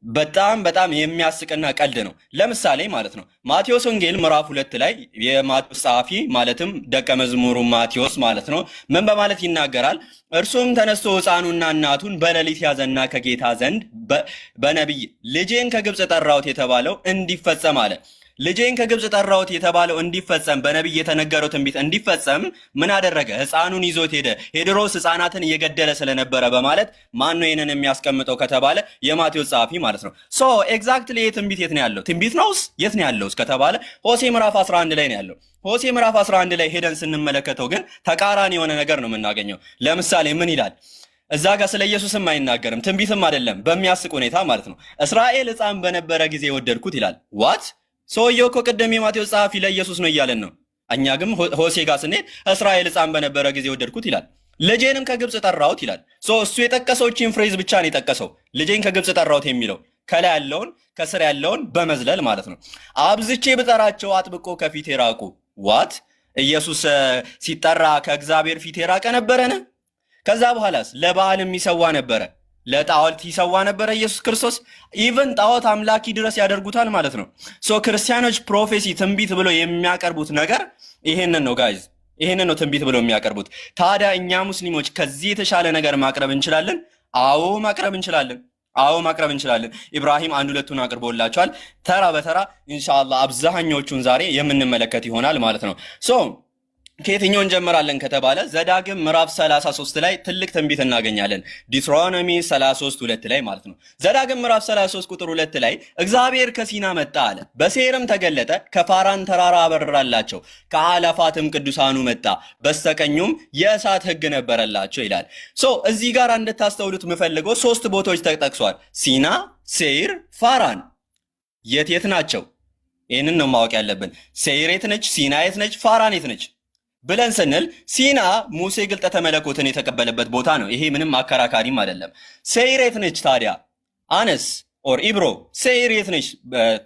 በጣም የሚያስቅና ቀልድ ነው። ለምሳሌ ማለት ነው ማቴዎስ ወንጌል ምዕራፍ 2 ላይ የማቴዎስ ጸሐፊ ማለትም ደቀ መዝሙሩ ማቴዎስ ማለት ነው ምን በማለት ይናገራል? እርሱም ተነስቶ ሕፃኑና እናቱን በሌሊት ያዘና ከጌታ ዘንድ በነቢይ ልጄን ከግብፅ ጠራሁት የተባለው እንዲፈጸም አለ። ልጄን ከግብፅ ጠራሁት የተባለው እንዲፈጸም በነቢይ የተነገረው ትንቢት እንዲፈጸም ምን አደረገ? ሕፃኑን ይዞት ሄደ። ሄድሮስ ሕፃናትን እየገደለ ስለነበረ በማለት ማን ነው ይሄንን የሚያስቀምጠው ከተባለ የማቴዎስ ጸሐፊ ማለት ነው። ኤግዛክትሊ ይሄ ትንቢት የት ነው ያለው? ትንቢት ነውስ የት ነው ያለው ከተባለ ሆሴ ምዕራፍ 11 ላይ ነው ያለው። ሆሴ ምዕራፍ 11 ላይ ሄደን ስንመለከተው ግን ተቃራኒ የሆነ ነገር ነው የምናገኘው። ለምሳሌ ምን ይላል? እዛ ጋር ስለ ኢየሱስም አይናገርም፣ ትንቢትም አይደለም። በሚያስቅ ሁኔታ ማለት ነው እስራኤል ሕፃን በነበረ ጊዜ ወደድኩት ይላል። ዋት ሰውየው እኮ ቅድም የማቴዎስ ጸሐፊ ለኢየሱስ ነው እያለን ነው። እኛ ግን ሆሴ ጋር ስንሄድ እስራኤል ሕፃን በነበረ ጊዜ ወደድኩት ይላል። ልጄንም ከግብፅ ጠራሁት ይላል። እሱ የጠቀሰው ቺን ፍሬዝ ብቻ ነው የጠቀሰው፣ ልጄን ከግብፅ ጠራሁት የሚለው ከላይ ያለውን ከስር ያለውን በመዝለል ማለት ነው። አብዝቼ ብጠራቸው አጥብቆ ከፊቴ ራቁ። ዋት ኢየሱስ ሲጠራ ከእግዚአብሔር ፊት የራቀ ነበረን? ከዛ በኋላስ ለበዓልም ይሰዋ ነበረ፣ ለጣዖት ይሰዋ ነበረ ኢየሱስ ክርስቶስ። ኢቭን ጣዖት አምላኪ ድረስ ያደርጉታል ማለት ነው። ክርስቲያኖች ፕሮፌሲ ትንቢት ብሎ የሚያቀርቡት ነገር ይሄንን ነው ጋይዝ። ይሄንን ነው ትንቢት ብለው የሚያቀርቡት። ታዲያ እኛ ሙስሊሞች ከዚህ የተሻለ ነገር ማቅረብ እንችላለን? አዎ ማቅረብ እንችላለን። አዎ ማቅረብ እንችላለን። ኢብራሂም አንድ ሁለቱን አቅርቦላቸዋል። ተራ በተራ ኢንሻአላህ አብዛኞቹን ዛሬ የምንመለከት ይሆናል ማለት ነው። ከየትኛው እንጀምራለን ከተባለ ዘዳግም ምዕራፍ 33 ላይ ትልቅ ትንቢት እናገኛለን። ዲትሮኖሚ 33:2 ላይ ማለት ነው። ዘዳግም ምዕራፍ 33 ቁጥር 2 ላይ እግዚአብሔር ከሲና መጣ አለ፣ በሴርም ተገለጠ፣ ከፋራን ተራራ አበረራላቸው፣ ከአላፋትም ቅዱሳኑ መጣ፣ በስተቀኙም የእሳት ሕግ ነበረላቸው ይላል። እዚህ ጋር እንድታስተውሉት የምፈልገው 3 ቦታዎች ተጠቅሷል። ሲና፣ ሴይር፣ ፋራን። የት ናቸው? ይህንን ነው ማወቅ ያለብን። ሴይር የት ነች? ሲና የት ነች? ፋራን የት ነች ብለን ስንል ሲና ሙሴ ግልጠተ መለኮትን የተቀበለበት ቦታ ነው። ይሄ ምንም አከራካሪም አይደለም። ሴይር የት ነች ታዲያ? አነስ ኦር ኢብሮ ሴይር የት ነች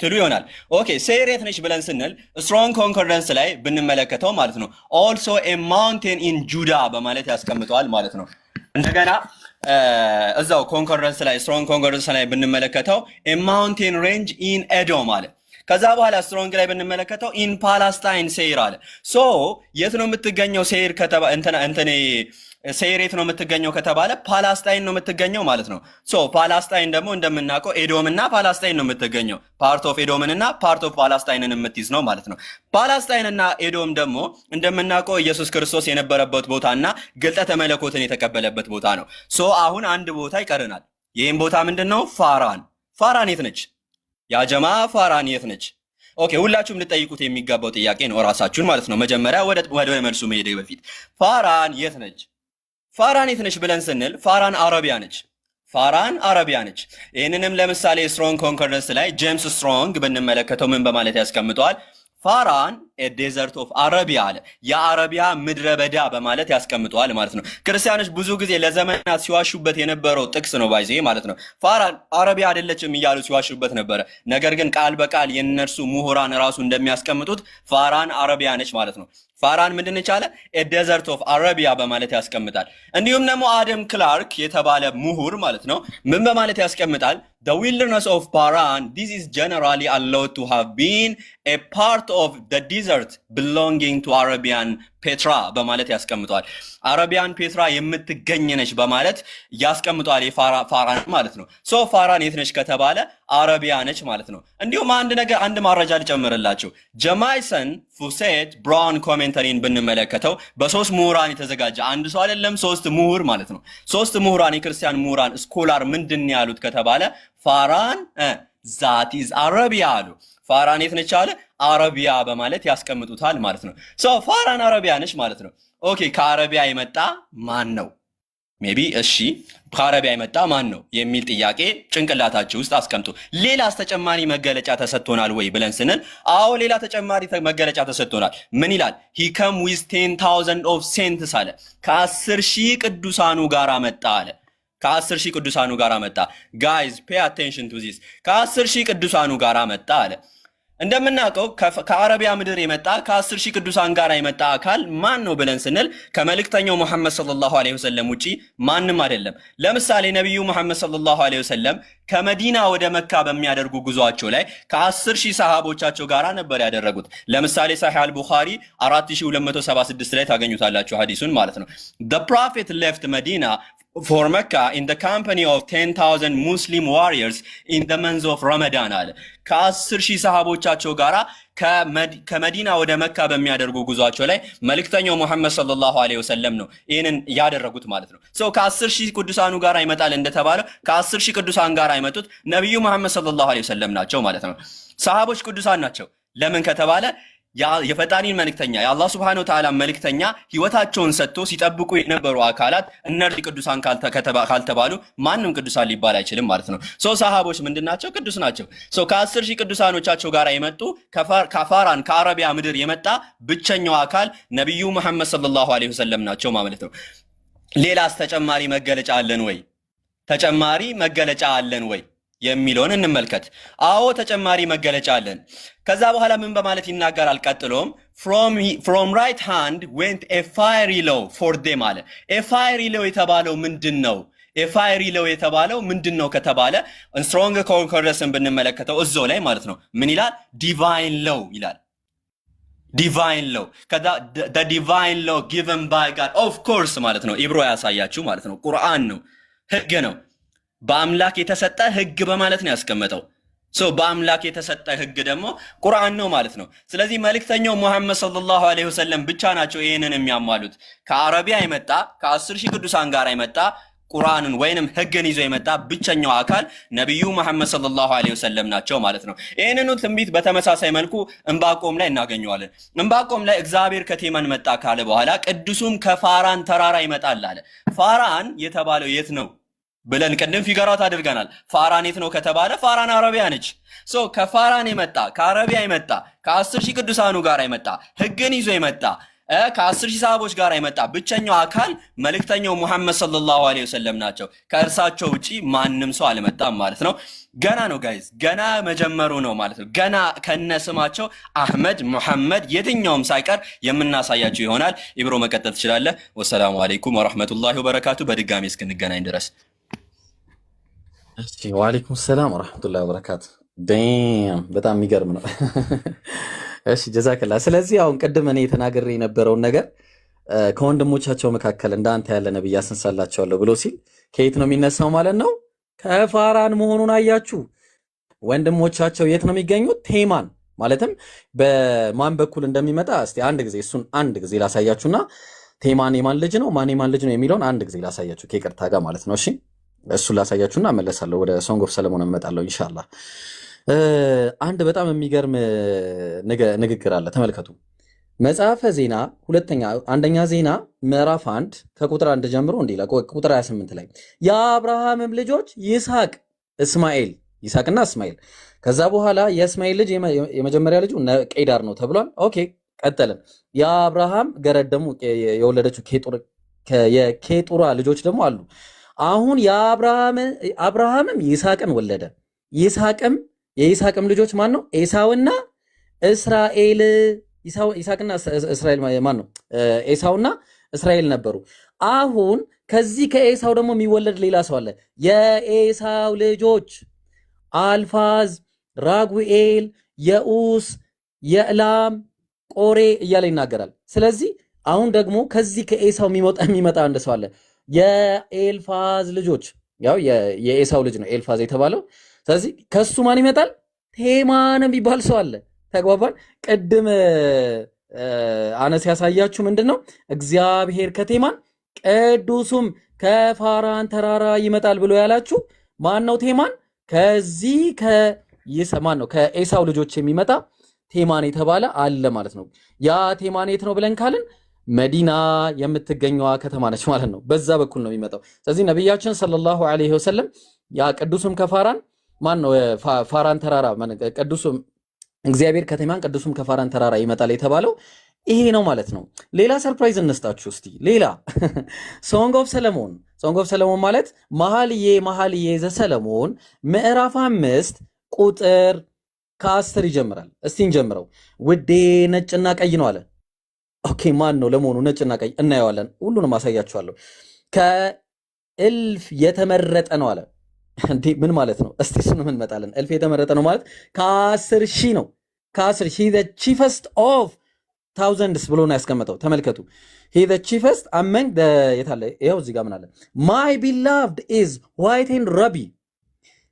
ትሉ ይሆናል። ኦኬ ሴይር የት ነች ብለን ስንል ስትሮንግ ኮንኮርደንስ ላይ ብንመለከተው ማለት ነው ኦልሶ ኤ ማውንቴን ኢን ጁዳ በማለት ያስቀምጠዋል ማለት ነው። እንደገና እዛው ኮንኮርደንስ ላይ ስትሮንግ ኮንኮርደንስ ላይ ብንመለከተው ኤ ማውንቴን ሬንጅ ኢን ኤዶም ማለት ከዛ በኋላ ስትሮንግ ላይ ብንመለከተው ኢን ፓላስታይን ሴይር አለ። የት ነው የምትገኘው ሴይር ሴይር የት ነው የምትገኘው ከተባለ ፓላስታይን ነው የምትገኘው ማለት ነው። ፓላስታይን ደግሞ እንደምናውቀው ኤዶምና ፓላስታይን ነው የምትገኘው። ፓርት ኦፍ ኤዶምንና ፓርት ኦፍ ፓላስታይንን የምትይዝ ነው ማለት ነው። ፓላስታይንና ኤዶም ደግሞ እንደምናውቀው ኢየሱስ ክርስቶስ የነበረበት ቦታና ግልጠተ መለኮትን የተቀበለበት ቦታ ነው። አሁን አንድ ቦታ ይቀርናል። ይህም ቦታ ምንድነው? ፋራን የት ነች? ያጀማ ፋራን የት ነች? ኦኬ ሁላችሁም ልጠይቁት የሚገባው ጥያቄ ነው ራሳችሁን ማለት ነው። መጀመሪያ ወደ መልሱ መሄድ በፊት ፋራን የት ነች? ፋራን የት ነች ብለን ስንል ፋራን አረቢያ ነች። ፋራን አረቢያ ነች። ይህንንም ለምሳሌ ስትሮንግ ኮንኮርደንስ ላይ ጄምስ ስትሮንግ ብንመለከተው ምን በማለት ያስቀምጠዋል? ፋራን ዴዘርት ኦፍ አረቢያ አለ፣ የአረቢያ ምድረ በዳ በማለት ያስቀምጠዋል ማለት ነው። ክርስቲያኖች ብዙ ጊዜ ለዘመናት ሲዋሹበት የነበረው ጥቅስ ነው ባይዜ ማለት ነው። ፋራን አረቢያ አይደለችም እያሉ ሲዋሹበት ነበረ። ነገር ግን ቃል በቃል የነርሱ ምሁራን ራሱ እንደሚያስቀምጡት ፋራን አረቢያ ነች ማለት ነው። ፋራን ምንድን ነች አለ? ዴዘርት ኦፍ አረቢያ በማለት ያስቀምጣል። እንዲሁም ደግሞ አደም ክላርክ የተባለ ምሁር ማለት ነው ምን በማለት ያስቀምጣል? The wilderness of Paran, this is generally allowed to have been a part of the desert belonging to Arabian Petra በማለት ያስቀምጧል። አረቢያን ፔትራ የምትገኝ ነች በማለት ያስቀምጧል ፋራን ማለት ነው። ፋራን የት ነች ከተባለ አረቢያ ነች ማለት ነው። እንዲሁም አንድ ማረጃ ልጨምርላችሁ። ጀማይሰን ፉሴት ብራውን ኮሜንተሪን ብንመለከተው በ3 ምሁራን የተዘጋጀ አንድ ሰው አይደለም 3 ምሁር ማለት ነው። 3 ምሁራን የክርስቲያን ምሁራን ስኮላር ምንድን ያሉት ከተባለ ፋራን ዛት ኢዝ አረቢያ አሉ። ፋራን የት ነች አለ? አረቢያ በማለት ያስቀምጡታል ማለት ነው። ፋራን አረቢያ ነች ማለት ነው። ኦኬ ከአረቢያ የመጣ ማን ነው? ሜቢ እሺ ከአረቢያ የመጣ ማን ነው የሚል ጥያቄ ጭንቅላታችሁ ውስጥ አስቀምጡ። ሌላስ ተጨማሪ መገለጫ ተሰጥቶናል ወይ ብለን ስንል አዎ ሌላ ተጨማሪ መገለጫ ተሰጥቶናል። ምን ይላል? he come with 10,000 of saints አለ። ከ10,000 ቅዱሳኑ ጋር መጣ አለ። ከ10,000 ቅዱሳኑ ጋር መጣ። ጋይዝ ፔይ አቴንሽን ቱ ዚስ። ከ10,000 ቅዱሳኑ ጋር መጣ አለ። እንደምናውቀው ከአረቢያ ምድር የመጣ ከ10,000 ቅዱሳን ጋር የመጣ አካል ማን ነው ብለን ስንል ከመልእክተኛው ሙሐመድ ሰለላሁ ዐለይሂ ወሰለም ውጪ ማንም አይደለም። ለምሳሌ ነብዩ ሙሐመድ ሰለላሁ ዐለይሂ ወሰለም ከመዲና ወደ መካ በሚያደርጉ ጉዟቸው ላይ ከ10,000 ሰሃቦቻቸው ጋር ነበር ያደረጉት። ለምሳሌ ሰሂህ አል-ቡኻሪ 4276 ላይ ታገኙታላችሁ ሐዲሱን ማለት ነው። the prophet left Medina for Mecca in the company of 10,000 Muslim warriors in the month of Ramadan አለ። ከ10,000 ሰሃቦቻቸው ጋራ ከመዲና ወደ መካ በሚያደርጉ ጉዟቸው ላይ መልእክተኛው ሙሐመድ ሰለላሁ ዐለይሂ ወሰለም ነው ይሄንን ያደረጉት ማለት ነው። ከ10,000 ቅዱሳኑ ጋር ይመጣል እንደተባለው ከ10,000 ቅዱሳን ጋር አይመጡት ነብዩ ሙሐመድ ሰለላሁ ዐለይሂ ወሰለም ናቸው ማለት ነው። ሰሃቦች ቅዱሳን ናቸው። ለምን ከተባለ የፈጣሪን መልእክተኛ የአላህ Subhanahu Wa Ta'ala መልእክተኛ ህይወታቸውን ሰጥቶ ሲጠብቁ የነበሩ አካላት እነዚህ ቅዱሳን ካልተባሉ ማንም ቅዱሳን ሊባል አይችልም ማለት ነው። ሰሃቦች ምንድናቸው? ቅዱስ ናቸው። ከ10,000 ቅዱሳኖቻቸው ጋር የመጡ ከፋራን ከአረቢያ ምድር የመጣ ብቸኛው አካል ነብዩ መሐመድ ሰለላሁ ዐለይሂ ወሰለም ናቸው ማለት ነው። ሌላስ ተጨማሪ መገለጫ አለን ወይ? ተጨማሪ መገለጫ አለን ወይ የሚለውን እንመልከት። አዎ ተጨማሪ መገለጫ አለን። ከዛ በኋላ ምን በማለት ይናገራል? ቀጥሎም from right hand went a fiery law for them አለ። a fiery law የተባለው ምንድነው? a fiery law የተባለው ምንድነው ከተባለ strong concordance ብንመለከተው እዛው ላይ ማለት ነው ምን ይላል? divine law ይላል። ዲቫይን ሎው ዲቫይን ሎው ጊቨን ባይ ጋድ ኦፍ ኮርስ ማለት ነው። ኢብሮ ያሳያችሁ ማለት ነው። ቁርአን ነው፣ ህግ ነው። በአምላክ የተሰጠ ህግ በማለት ነው ያስቀመጠው። በአምላክ የተሰጠ ህግ ደግሞ ቁርአን ነው ማለት ነው። ስለዚህ መልእክተኛው ሙሐመድ ሰለላሁ ዐለይሂ ወሰለም ብቻ ናቸው ይህንን የሚያሟሉት። ከአረቢያ የመጣ ከ10 ሺህ ቅዱሳን ጋር የመጣ ቁርአንን ወይንም ህግን ይዞ የመጣ ብቸኛው አካል ነቢዩ መሐመድ ሰለላሁ ዐለይሂ ወሰለም ናቸው ማለት ነው። ይህንኑ ትንቢት በተመሳሳይ መልኩ ዕንባቆም ላይ እናገኘዋለን። ዕንባቆም ላይ እግዚአብሔር ከቴማን መጣ ካለ በኋላ ቅዱሱም ከፋራን ተራራ ይመጣል አለ። ፋራን የተባለው የት ነው ብለን ቅድም ፊገራት አድርገናል። ፋራን የት ነው ከተባለ ፋራን አረቢያ ነች። ከፋራን የመጣ ከአረቢያ የመጣ ከ10 ሺህ ቅዱሳኑ ጋር የመጣ ህግን ይዞ የመጣ ከ10 ሺህ ሰሃቦች ጋር የመጣ ብቸኛው አካል መልእክተኛው ሙሐመድ ሰለላሁ ዐለይሂ ወሰለም ናቸው። ከእርሳቸው ውጪ ማንም ሰው አልመጣም ማለት ነው። ገና ነው ጋይዝ፣ ገና መጀመሩ ነው ማለት ነው። ገና ከነስማቸው አህመድ፣ ሙሐመድ የትኛውም ሳይቀር የምናሳያቸው ይሆናል። ኢብሮ መቀጠል ትችላለህ። ወሰላሙ አለይኩም ወራህመቱላሂ ወበረካቱ። በድጋሚ እስክንገናኝ ድረስ ወአለይኩም ሰላም ወራህመቱላሂ ወበረካቱ። ዳም በጣም የሚገርም ነው። እሺ ጀዛከላ። ስለዚህ አሁን ቅድም እኔ ተናግሬ የነበረውን ነገር ከወንድሞቻቸው መካከል እንዳንተ ያለ ነብይ አስነሳላቸዋለሁ ብሎ ሲል ከየት ነው የሚነሳው ማለት ነው? ከፋራን መሆኑን አያችሁ። ወንድሞቻቸው የት ነው የሚገኙት? ቴማን ማለትም በማን በኩል እንደሚመጣ እስቲ አንድ ጊዜ እሱን አንድ ጊዜ ላሳያችሁና ቴማን የማን ልጅ ነው ማን የማን ልጅ ነው የሚለውን አንድ ጊዜ ላሳያችሁ ከይቅርታ ጋር ማለት ነው። እሺ እሱን ላሳያችሁና እመለሳለሁ። ወደ ሶንግ ኦፍ ሰለሞን እመጣለሁ ኢንሻአላህ። አንድ በጣም የሚገርም ንግግር አለ፣ ተመልከቱ። መጽሐፈ ዜና አንደኛ ዜና ምዕራፍ 1 ከቁጥር 1 ጀምሮ እንዲህ ይላል። ቁጥር 28 ላይ የአብርሃምም ልጆች ይስሐቅና እስማኤል። ከዛ በኋላ የእስማኤል ልጅ የመጀመሪያ ልጁ ቄዳር ነው ተብሏል። ኦኬ ቀጠልን። የአብርሃም ገረድ ደግሞ የወለደችው የኬጡራ ልጆች ደግሞ አሉ። አሁን አብርሃምም ይስሐቅን ወለደ። የይስሐቅም ልጆች ማን ነው? ኤሳውና እስራኤል። ይስሐቅና እስራኤል ማን ነው? ኤሳውና እስራኤል ነበሩ። አሁን ከዚህ ከኤሳው ደግሞ የሚወለድ ሌላ ሰው አለ። የኤሳው ልጆች አልፋዝ፣ ራጉኤል፣ የኡስ፣ የዕላም፣ ቆሬ እያለ ይናገራል። ስለዚህ አሁን ደግሞ ከዚህ ከኤሳው የሚመጣ አንድ ሰው አለ። የኤልፋዝ ልጆች፣ ያው የኤሳው ልጅ ነው ኤልፋዝ የተባለው። ስለዚህ ከሱ ማን ይመጣል? ቴማን የሚባል ሰው አለ። ተግባባን? ቅድም አነስ ያሳያችሁ ምንድነው? እግዚአብሔር ከቴማን ቅዱሱም ከፋራን ተራራ ይመጣል ብሎ ያላችሁ ማን ነው? ቴማን ከዚህ ማን ነው? ከኤሳው ልጆች የሚመጣ ቴማን የተባለ አለ ማለት ነው። ያ ቴማን የት ነው ብለን ካልን መዲና የምትገኘዋ ከተማ ነች ማለት ነው። በዛ በኩል ነው የሚመጣው። ስለዚህ ነቢያችን ሰለላሁ ዐለይሂ ወሰለም ያ ቅዱሱም ከፋራን ማን ነው? ፋራን ተራራ ቅዱሱም እግዚአብሔር ከቴማን ቅዱሱም ከፋራን ተራራ ይመጣል የተባለው ይሄ ነው ማለት ነው። ሌላ ሰርፕራይዝ እንስጣችሁ እስቲ። ሌላ ሶንግ ኦፍ ሰለሞን ማለት መኃልየ ዘሰለሞን ምዕራፍ 5 ቁጥር ከ10 ይጀምራል። እስቲ እንጀምረው። ውዴ ነጭና ቀይ ነው አለ። ኦኬ ማን ነው ለመሆኑ ነጭና ቀይ? እናየዋለን። ሁሉንም አሳያችኋለሁ። ከእልፍ የተመረጠ ነው አለ። እንዴ ምን ማለት ነው? እስቲ እሱንም እንመጣለን። እልፍ የተመረጠ ነው ማለት ከ10 ሺህ ነው። ከ10 ሺህ the chiefest of thousands ብሎ ነው ያስቀመጠው። ተመልከቱ። he the chiefest among the የታለ? ይኸው እዚህ ጋር ምን አለ? my beloved is white and ruby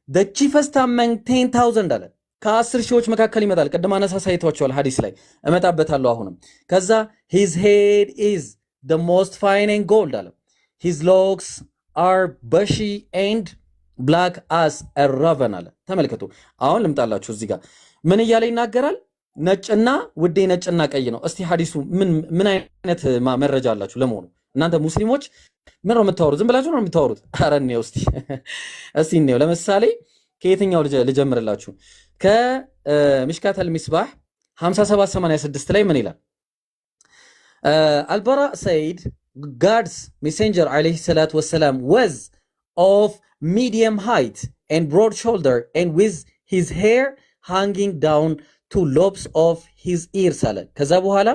the chiefest among 10,000 አለ። ከ10 ሺዎች መካከል ይመጣል። ቅድም አነሳሳይቷቸዋል ሐዲስ ላይ እመጣበታለሁ አሁንም። ከዛ his head is the most fine and gold አለ። his locks are bushy and black as a raven አለ። ተመልከቱ። አሁን ልምጣላችሁ እዚህ ጋር ምን እያለ ይናገራል? ነጭና ውዴ ነጭና ቀይ ነው። እስቲ ሐዲሱ ምን አይነት መረጃ አላችሁ ለመሆኑ እናንተ ሙስሊሞች? ምን ነው የምታወሩት? ዝም ብላችሁ ነው የምታወሩት? ኧረ እንየው እስቲ እንየው። ለምሳሌ ከየትኛው ልጀምርላችሁ? ከሚሽካተል ሚስባህ 5786 ላይ ምን ይላል? አልበራ ሰይድ God's messenger alayhi salatu wassalam was of medium height and broad shoulder and with his hair hanging down to lobes of his ears አለ። ከዛ በኋላ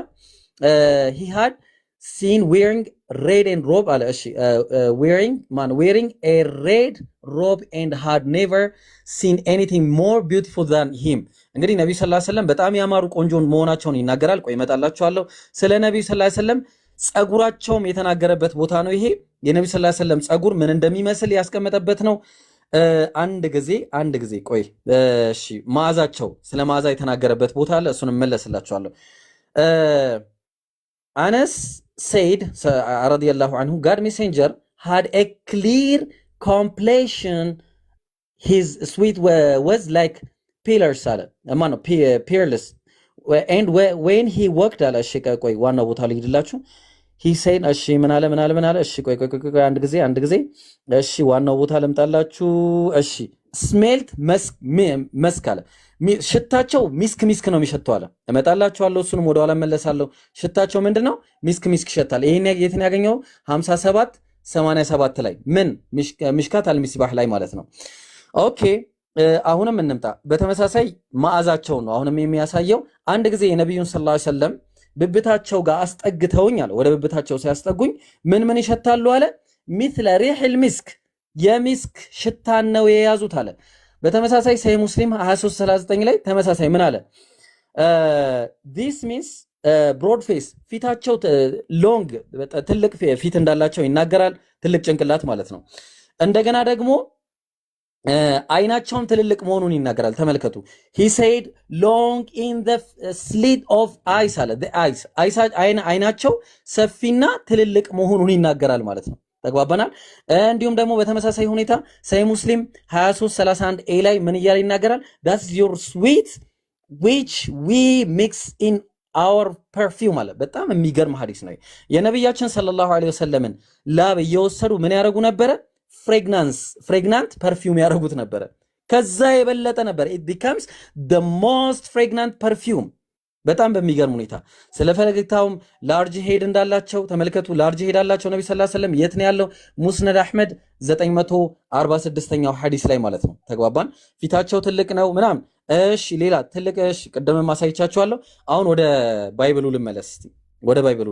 he had seen wearing red and robe አለ። እሺ wearing a red robe and had never seen anything more beautiful than him። እንግዲህ ነብዩ ሰለላሁ ዐለይሂ ወሰለም በጣም ያማሩ ቆንጆ መሆናቸውን ይናገራል። ቆይ እመጣላችኋለሁ። ስለ ነብዩ ሰለላሁ ዐለይሂ ወሰለም ጸጉራቸውም የተናገረበት ቦታ ነው ይሄ። የነብዩ ሰለላሁ ዐለይሂ ወሰለም ጸጉር ምን እንደሚመስል ያስቀመጠበት ነው። አንድ ጊዜ ቆይ እሺ፣ መዓዛቸው ስለ መዓዛ የተናገረበት ቦታ አለ። እሱን እመለስላችኋለሁ። Anas said, radiyallahu anhu, God messenger had a clear complexion. His sweat was like pillars, peerless. And when he walked, ዋናው ቦታ ልሂድላችሁ። he said, እሺ ምን አለ? እሺ ቆይ አንድ ጊዜ እሺ ዋናው ቦታ ልምጣላችሁ። እሺ smelt መስክ አለ። ሽታቸው ሚስክ ነው የሚሸተው አለ። እመጣላችኋለሁ፣ እሱንም ወደኋላ መለሳለሁ። ሽታቸው ምንድነው? ሚስክ ይሸታል። ይሄን የትን ያገኘው 57 87 ላይ ምን ሚሽካት አልሚስባህ ላይ ማለት ነው። ኦኬ አሁንም እንምጣ። በተመሳሳይ መዓዛቸው ነው አሁንም የሚያሳየው። አንድ ጊዜ የነብዩን ሰለላሁ ዐለይሂ ወሰለም ብብታቸው ጋር አስጠግተውኝ አለ። ወደ ብብታቸው ሲያስጠጉኝ ምን ይሸታሉ አለ? ሚስለ ሪህል ሚስክ የሚስክ ሽታን ነው የያዙት አለ። በተመሳሳይ ሰሂህ ሙስሊም 2339 ላይ ተመሳሳይ ምን አለ? this means broad face ፊታቸው ሎንግ ትልቅ ፊት እንዳላቸው ይናገራል። ትልቅ ጭንቅላት ማለት ነው። እንደገና ደግሞ አይናቸውም ትልልቅ መሆኑን ይናገራል። ተመልከቱ። he said long in the slit of eyes አለ። the eyes አይናቸው ሰፊና ትልልቅ መሆኑን ይናገራል ማለት ነው። ተግባባናል። እንዲሁም ደግሞ በተመሳሳይ ሁኔታ ሰሂህ ሙስሊም 2331 ኤ ላይ ምን እያለ ይናገራል? that's your sweet which we mix in our perfume አለ። በጣም የሚገርም ሐዲስ ነው። የነብያችን ሰለላሁ ዐለይሂ ወሰለምን ላብ እየወሰዱ ምን ያደርጉ ነበረ? ፍሬግናንት ፐርፊውም ያደርጉት ነበረ። ከዛ የበለጠ ነበር። it becomes the most fragrant perfume። በጣም በሚገርም ሁኔታ ስለ ፈገግታውም ላርጅ ሄድ እንዳላቸው ተመልከቱ። ላርጅ ሄድ አላቸው ነብዩ ሰለላሁ ዐለይሂ ወሰለም። የት ነው ያለው? ሙስነድ አህመድ 946ኛው ሐዲስ ላይ ማለት ነው። ተግባባን። ፊታቸው ትልቅ ነው ምናምን። እሺ ሌላ ትልቅ እሺ፣ ቅድምም ማሳይቻችኋለሁ። አሁን ወደ ባይብሉ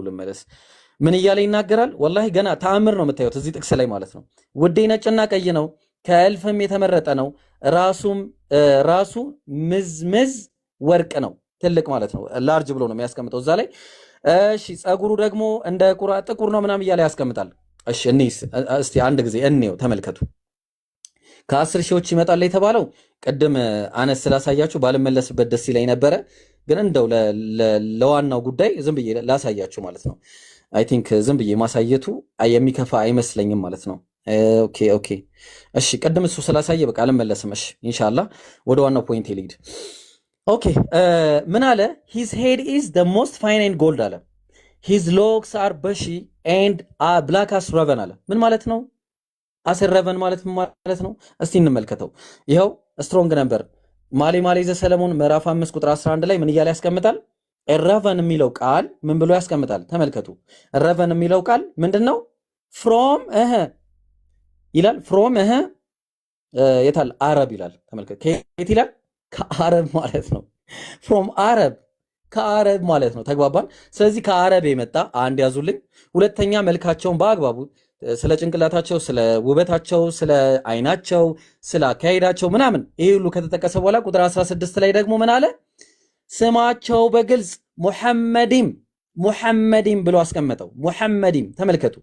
ልመለስ። ምን እያለ ይናገራል? ወላሂ ገና ተአምር ነው የምታዩት እዚህ ጥቅስ ላይ ማለት ነው። ውዴ ነጭና ቀይ ነው፣ ከእልፍም የተመረጠ ነው፣ ራሱ ምዝምዝ ወርቅ ነው። ትልቅ ማለት ነው። ላርጅ ብሎ ነው የሚያስቀምጠው እዛ ላይ። እሺ ጸጉሩ ደግሞ እንደ ቁራ ጥቁር ነው ምናምን እያለ ያስቀምጣል። እሺ እስቲ አንድ ጊዜ እንየው፣ ተመልከቱ። ከ10 ሺዎች ይመጣል የተባለው ቅድም አነስ ስላሳያችሁ ባልመለስበት ደስ ይለኝ ነበረ፣ ግን እንደው ለዋናው ጉዳይ ዝም ብዬ ላሳያችሁ ማለት ነው። አይ ቲንክ ዝም ብዬ ማሳየቱ የሚከፋ አይመስለኝም ማለት ነው። ኦኬ እሺ፣ ቅድም እሱ ስላሳየ በቃ አልመለስም። እሺ ኢንሻአላህ ወደ ዋናው ፖይንት ልሂድ። ኦኬ ምን አለ? his head is the most fine and gold አለ። his locks are bushy and black as raven አለ። ምን ማለት ነው? as raven ማለት ምን ማለት ነው? እስቲ እንመልከተው። ይኸው ስትሮንግ ነበር ማሌ ዘሰለሞን ምዕራፍ 5 ቁጥር 11 ላይ ምን እያለ ያስቀምጣል? raven የሚለው ቃል ምን ብሎ ያስቀምጣል? ተመልከቱ። raven የሚለው ቃል ምንድነው? from ይላል። from የታል? አረብ ይላል። ተመልከቱ። ከየት ይላል? ከአረብ ማለት ነው። from አረብ ከአረብ ማለት ነው። ተግባባን። ስለዚህ ከአረብ የመጣ አንድ ያዙልኝ። ሁለተኛ መልካቸውን በአግባቡ ስለ ጭንቅላታቸው፣ ስለ ውበታቸው፣ ስለ አይናቸው፣ ስለ አካሄዳቸው ምናምን ይሄ ሁሉ ከተጠቀሰ በኋላ ቁጥር 16 ላይ ደግሞ ምን አለ? ስማቸው በግልጽ ሙሐመዲም ብሎ አስቀመጠው። ሙሐመዲም ተመልከቱ።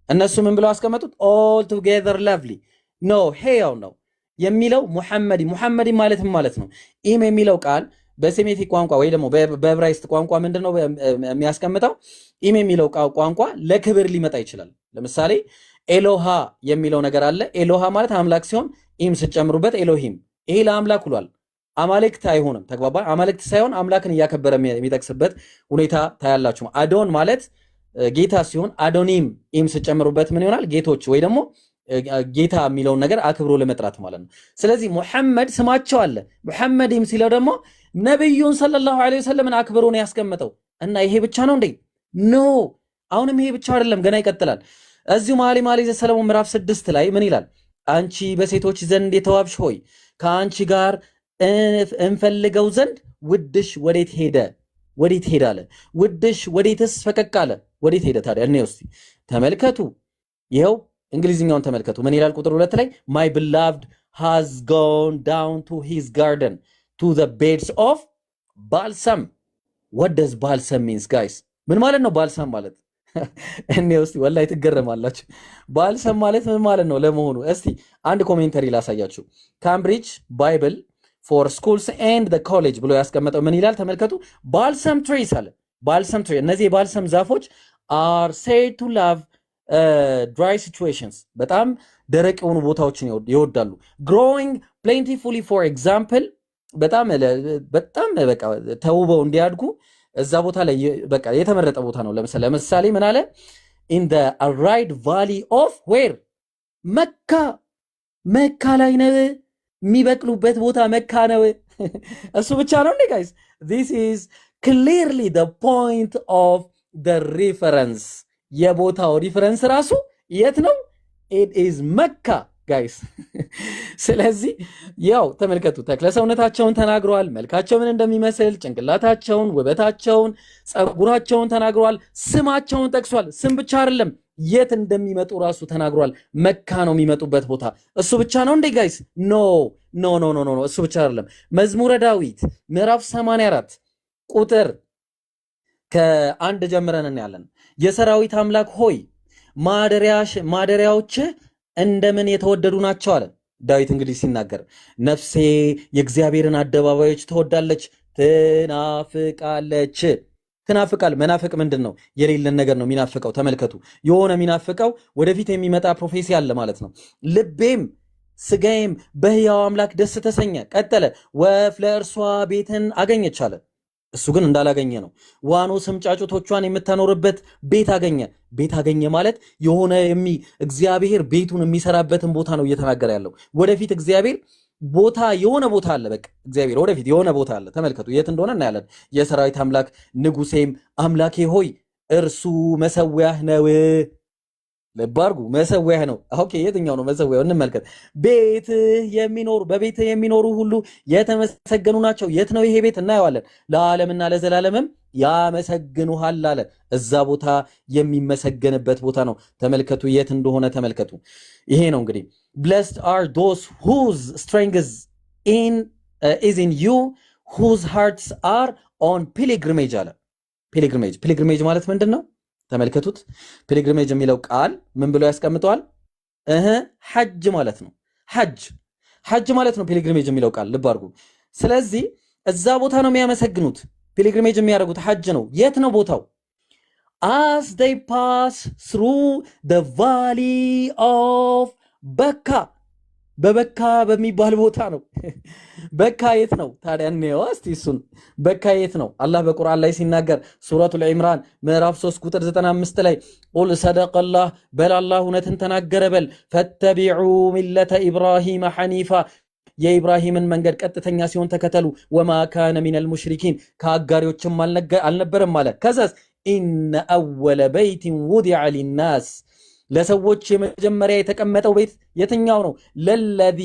እነሱ ምን ብለው አስቀመጡት? all together lovely no ሄያው ነው የሚለው ሙሐመዲ ማለት ነው። ኢም የሚለው ቃል በሴሜቲክ ቋንቋ ወይ ደግሞ በዕብራይስጥ ቋንቋ ምንድነው የሚያስቀምጠው? ኢም የሚለው ቋንቋ ለክብር ሊመጣ ይችላል። ለምሳሌ ኤሎሃ የሚለው ነገር አለ። ኤሎሃ ማለት አምላክ ሲሆን ኢም ስጨምሩበት ኤሎሂም፣ ይሄ ለአምላክ ውሏል። አማልክት አይሆንም። ተግባባን። አማልክት ሳይሆን አምላክን እያከበረ የሚጠቅስበት ሁኔታ ታያላችሁ። አዶን ማለት ጌታ ሲሆን አዶኒም ኢም ስጨምሩበት ምን ይሆናል? ጌቶች ወይ ደግሞ ጌታ የሚለውን ነገር አክብሮ ለመጥራት ማለት ነው። ስለዚህ ሙሐመድ ስማቸው አለ። ሙሐመድም ሲለው ደግሞ ነብዩን ሰለላሁ ዐለይሂ ወሰለምን አክብሮ ነው ያስቀመጠው። እና ይሄ ብቻ ነው እንዴ? ኖ አሁንም ይሄ ብቻ አይደለም፣ ገና ይቀጥላል። እዚሁ መኃልየ ዘሰሎሞን ምዕራፍ 6 ላይ ምን ይላል? አንቺ በሴቶች ዘንድ የተዋብሽ ሆይ ከአንቺ ጋር እንፈልገው ዘንድ ውድሽ ወዴት ሄደ? ወዴት ሄደ አለ። ውድሽ ወዴትስ ፈቀቅ አለ። ወዴት ሄደ ታዲያ? እኔ ውስጥ ተመልከቱ። ይኸው እንግሊዝኛውን ተመልከቱ። ምን ይላል? ቁጥር 2 ላይ my beloved has gone down to his garden to the beds of balsam. what does balsam means guys? ምን ማለት ነው ባልሳም ማለት? እኔ ውስጥ ወላሂ ትገረማላችሁ። ባልሳም ማለት ምን ማለት ነው ለመሆኑ? እስቲ አንድ ኮሜንተሪ ላሳያችሁ። ካምብሪጅ ባይብል ፎር ስኩልስ ኤንድ ዘ ኮሌጅ ብሎ ያስቀመጠው ምን ይላል? ተመልከቱ። ባልሰም ትሪስ አለ። ባልሰም ትሪ፣ እነዚህ የባልሰም ዛፎች አር ሴድ ቱ ላቭ ድራይ ሲቹዌሽንስ፣ በጣም ደረቅ የሆኑ ቦታዎችን ይወዳሉ። ግሮዊንግ ፕሌንቲፉሊ ፎር ኤግዛምፕል፣ በጣም በቃ ተውበው እንዲያድጉ እዛ ቦታ ላይ በቃ የተመረጠ ቦታ ነው። ለምሳሌ ምን አለ? ኢን ዘ አራይድ ቫሊ ኦፍ ዌር፣ መካ፣ መካ ላይ ነው የሚበቅሉበት ቦታ መካ ነው። እሱ ብቻ ነው እንዴ ጋይስ? this is clearly the point of the reference። የቦታው ሪፈረንስ ራሱ የት ነው? it is መካ ጋይስ። ስለዚህ ያው ተመልከቱ፣ ተክለ ሰውነታቸውን ተናግረዋል፣ መልካቸው ምን እንደሚመስል፣ ጭንቅላታቸውን፣ ውበታቸውን፣ ፀጉራቸውን ተናግረዋል፣ ስማቸውን ጠቅሷል። ስም ብቻ አይደለም የት እንደሚመጡ ራሱ ተናግሯል። መካ ነው የሚመጡበት ቦታ። እሱ ብቻ ነው እንዴ ጋይስ? ኖ ኖ ኖ ኖ ኖ፣ እሱ ብቻ አይደለም። መዝሙረ ዳዊት ምዕራፍ 84 ቁጥር ከ1 ጀምረን እናያለን። የሰራዊት አምላክ ሆይ ማደሪያዎችህ እንደምን የተወደዱ ናቸው አለ ዳዊት። እንግዲህ ሲናገር ነፍሴ የእግዚአብሔርን አደባባዮች ትወዳለች፣ ትናፍቃለች። ትናፍቃል። መናፍቅ ምንድን ነው? የሌለን ነገር ነው የሚናፍቀው። ተመልከቱ፣ የሆነ የሚናፍቀው ወደፊት የሚመጣ ፕሮፌሲ አለ ማለት ነው። ልቤም ስጋዬም በሕያው አምላክ ደስ ተሰኘ። ቀጠለ፣ ወፍ ለእርሷ ቤትን አገኘች አለ። እሱ ግን እንዳላገኘ ነው። ዋኖስም ጫጩቶቿን የምታኖርበት ቤት አገኘ። ቤት አገኘ ማለት የሆነ እግዚአብሔር ቤቱን የሚሰራበትን ቦታ ነው እየተናገረ ያለው። ወደፊት እግዚአብሔር ቦታ የሆነ ቦታ አለ። በቃ እግዚአብሔር ወደፊት የሆነ ቦታ አለ። ተመልከቱ፣ የት እንደሆነ እናያለን። የሰራዊት አምላክ ንጉሴም አምላኬ ሆይ እርሱ መሰዊያህ ነው። ልብ አድርጉ፣ መሰዊያህ ነው። ኦኬ፣ የትኛው ነው መሰዊያው? እንመልከት። በቤትህ የሚኖሩ ሁሉ የተመሰገኑ ናቸው። የት ነው ይሄ ቤት? እናየዋለን። ለዓለምና ለዘላለምም ያመሰግኑሃል አለ። እዛ ቦታ የሚመሰገንበት ቦታ ነው። ተመልከቱ የት እንደሆነ ተመልከቱ። ይሄ ነው እንግዲህ blessed are those whose strength is in you whose hearts are on pilgrimage አለ። ፒልግሪሜጅ ማለት ምንድን ነው? ተመልከቱት። ፒልግሪሜጅ የሚለው ቃል ምን ብሎ ያስቀምጠዋል? ሐጅ ማለት ነው። ሐጅ ማለት ነው ፒልግሪሜጅ የሚለው ቃል። ልብ አድርጉ። ስለዚህ እዛ ቦታ ነው የሚያመሰግኑት። ፒልግሪሜጅ የሚያደርጉት ሐጅ ነው። የት ነው ቦታው? as they pass through the valley of በካ፣ በበካ በሚባል ቦታ ነው። በካ የት ነው ታዲያ? እንየው እስቲ እሱን። በካ የት ነው? አላህ በቁርአን ላይ ሲናገር ሱረቱል ኢምራን ምዕራፍ 3 ቁጥር 95 ላይ ቁል ሰደቀላህ፣ በል አላህ እውነትን ተናገረ በል፣ ፈተቢዑ ሚለተ ኢብራሂም ሐኒፋ፣ የኢብራሂምን መንገድ ቀጥተኛ ሲሆን ተከተሉ፣ ወማ ካነ ሚነል ሙሽሪኪን፣ ከአጋሪዎችም አልነበረም አለ። ከዛስ ኢነ አወለ በይቲን ውዲዐ ሊናስ፣ ለሰዎች የመጀመሪያ የተቀመጠው ቤት የትኛው ነው? ለለዚ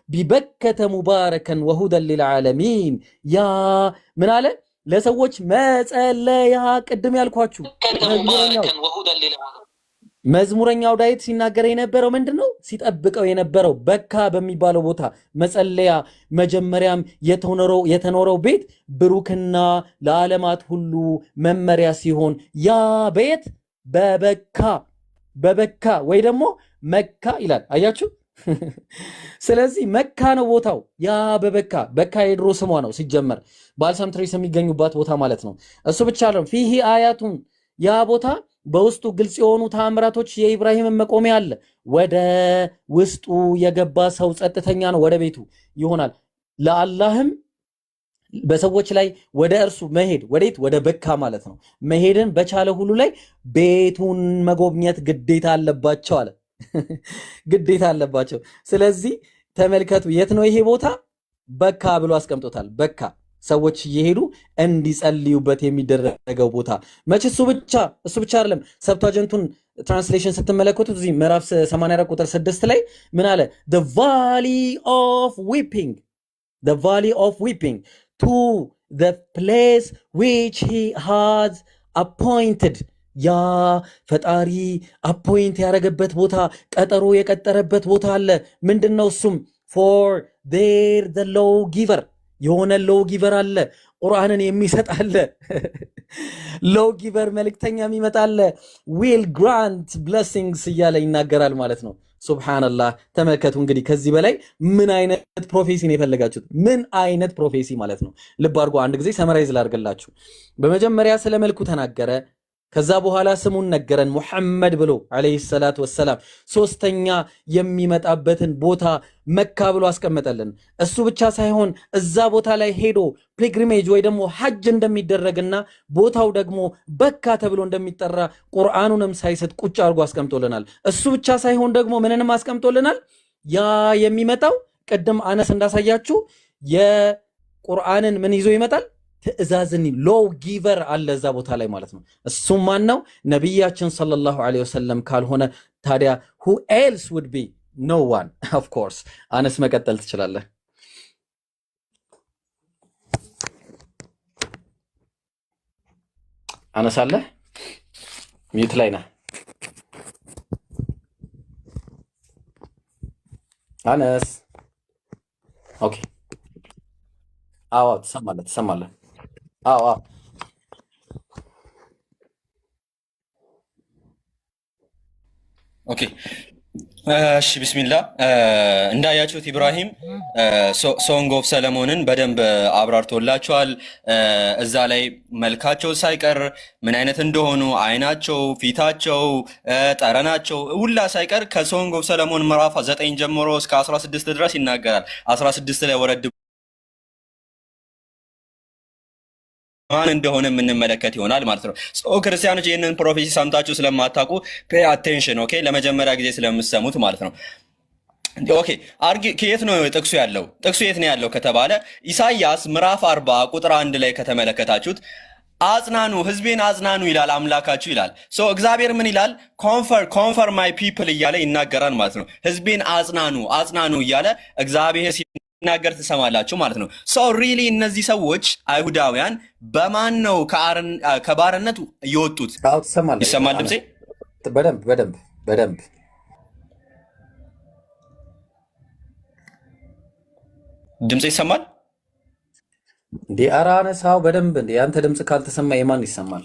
ቢበከተ ሙባረከን ወሁደን ሊልዓለሚን፣ ያ ምን አለ? ለሰዎች መጸለያ። ቅድም ያልኳችሁ መዝሙረኛው ዳዊት ሲናገር የነበረው ምንድነው? ሲጠብቀው የነበረው በካ በሚባለው ቦታ መጸለያ፣ መጀመሪያም የተኖረው ቤት ብሩክና ለዓለማት ሁሉ መመሪያ ሲሆን ያ ቤት በበካ ወይ ደግሞ መካ ይላል። አያችሁ? ስለዚህ መካ ነው ቦታው። ያ በካ የድሮ ስሟ ነው ሲጀመር፣ ባልሳም ትሬስ የሚገኙባት ቦታ ማለት ነው። እሱ ብቻ ነው። ፊሂ አያቱን፣ ያ ቦታ በውስጡ ግልጽ የሆኑ ተአምራቶች፣ የኢብራሂምን መቆሚያ አለ። ወደ ውስጡ የገባ ሰው ጸጥተኛ ነው፣ ወደ ቤቱ ይሆናል። ለአላህም በሰዎች ላይ ወደ እርሱ መሄድ፣ ወዴት? ወደ በካ ማለት ነው። መሄድን በቻለ ሁሉ ላይ ቤቱን መጎብኘት ግዴታ አለባቸው አለ። ግዴታ አለባቸው። ስለዚህ ተመልከቱ፣ የት ነው ይሄ ቦታ? በካ ብሎ አስቀምጦታል። በካ ሰዎች እየሄዱ እንዲጸልዩበት የሚደረገው ቦታ መች? እሱ ብቻ አይደለም። ሰብታጀንቱን ትራንስሌሽን ስትመለከቱት እዚህ ምዕራፍ 84 ቁጥር 6 ላይ ምን አለ? the valley of weeping to the place which he has appointed ያ ፈጣሪ አፖይንት ያደረገበት ቦታ ቀጠሮ የቀጠረበት ቦታ አለ። ምንድነው እሱም? for there the law giver የሆነ ሎው ጊቨር አለ፣ ቁርአንን የሚሰጥ አለ። ሎው ጊቨር መልእክተኛ የሚመጣ አለ። ዊል ግራንት ብሌሲንግስ እያለ ይናገራል ማለት ነው። ሱብሃንአላህ። ተመልከቱ እንግዲህ ከዚህ በላይ ምን አይነት ፕሮፌሲ ነው የፈለጋችሁት? ምን አይነት ፕሮፌሲ ማለት ነው? ልብ አድርጎ አንድ ጊዜ ሰመራይዝ ላድርግላችሁ። በመጀመሪያ ስለ መልኩ ተናገረ። ከዛ በኋላ ስሙን ነገረን ሙሐመድ ብሎ አለይሂ ሰላቱ ወሰላም። ሶስተኛ የሚመጣበትን ቦታ መካ ብሎ አስቀመጠልን። እሱ ብቻ ሳይሆን እዛ ቦታ ላይ ሄዶ ፒልግሪሜጅ ወይ ደግሞ ሐጅ እንደሚደረግና ቦታው ደግሞ በካ ተብሎ እንደሚጠራ ቁርአኑንም ሳይሰጥ ቁጭ አድርጎ አስቀምጦልናል። እሱ ብቻ ሳይሆን ደግሞ ምንንም አስቀምጦልናል። ያ የሚመጣው ቅድም አነስ እንዳሳያችሁ የቁርአንን ምን ይዞ ይመጣል? ትእዛዝን ሎው ጊቨር አለ እዛ ቦታ ላይ ማለት ነው። እሱም ማን ነው? ነቢያችን ሰለላሁ ዐለይሂ ወሰለም ካልሆነ ታዲያ who else would be? no one of course። አነስ መቀጠል ትችላለህ። አነስ አለ ሚዩት ላይ ነህ። አነስ ኦኬ። አዎ ትሰማለህ። አዎ ኦኬ እሺ ቢስሚላ። እንዳያችሁት ኢብራሂም ሶንግ ኦፍ ሰለሞንን በደንብ አብራርቶላቸዋል። እዛ ላይ መልካቸው ሳይቀር ምን አይነት እንደሆኑ አይናቸው፣ ፊታቸው፣ ጠረናቸው ሁላ ሳይቀር ከሶንግ ኦፍ ሰለሞን ምዕራፍ 9 ጀምሮ እስከ 16 ድረስ ይናገራል። 16 ላይ ወረድ ማን እንደሆነ የምንመለከት ይሆናል ማለት ነው። ክርስቲያኖች ይህንን ፕሮፌሲ ሰምታችሁ ስለማታውቁ ፔይ አቴንሽን ኦኬ፣ ለመጀመሪያ ጊዜ ስለምሰሙት ማለት ነው። ኦኬ ከየት ነው ጥቅሱ ያለው? ጥቅሱ የት ነው ያለው ከተባለ ኢሳይያስ ምዕራፍ 40 ቁጥር 1 ላይ ከተመለከታችሁት አጽናኑ ህዝቤን አጽናኑ ይላል አምላካችሁ ይላል። ሶ እግዚአብሔር ምን ይላል? ኮንፈር ማይ ፒፕል እያለ ይናገራል ማለት ነው። ህዝቤን አጽናኑ እያለ እግዚአብሔር ሲናገር ትሰማላችሁ ማለት ነው። ሶ ሪሊ እነዚህ ሰዎች አይሁዳውያን በማን ነው ከባርነት የወጡት? ይሰማል ድምጼ? በደንብ ድምጼ ይሰማል እንዴ? ኧረ አነሳው በደንብ እንዴ! አንተ ድምጽ ካልተሰማ የማን ይሰማል?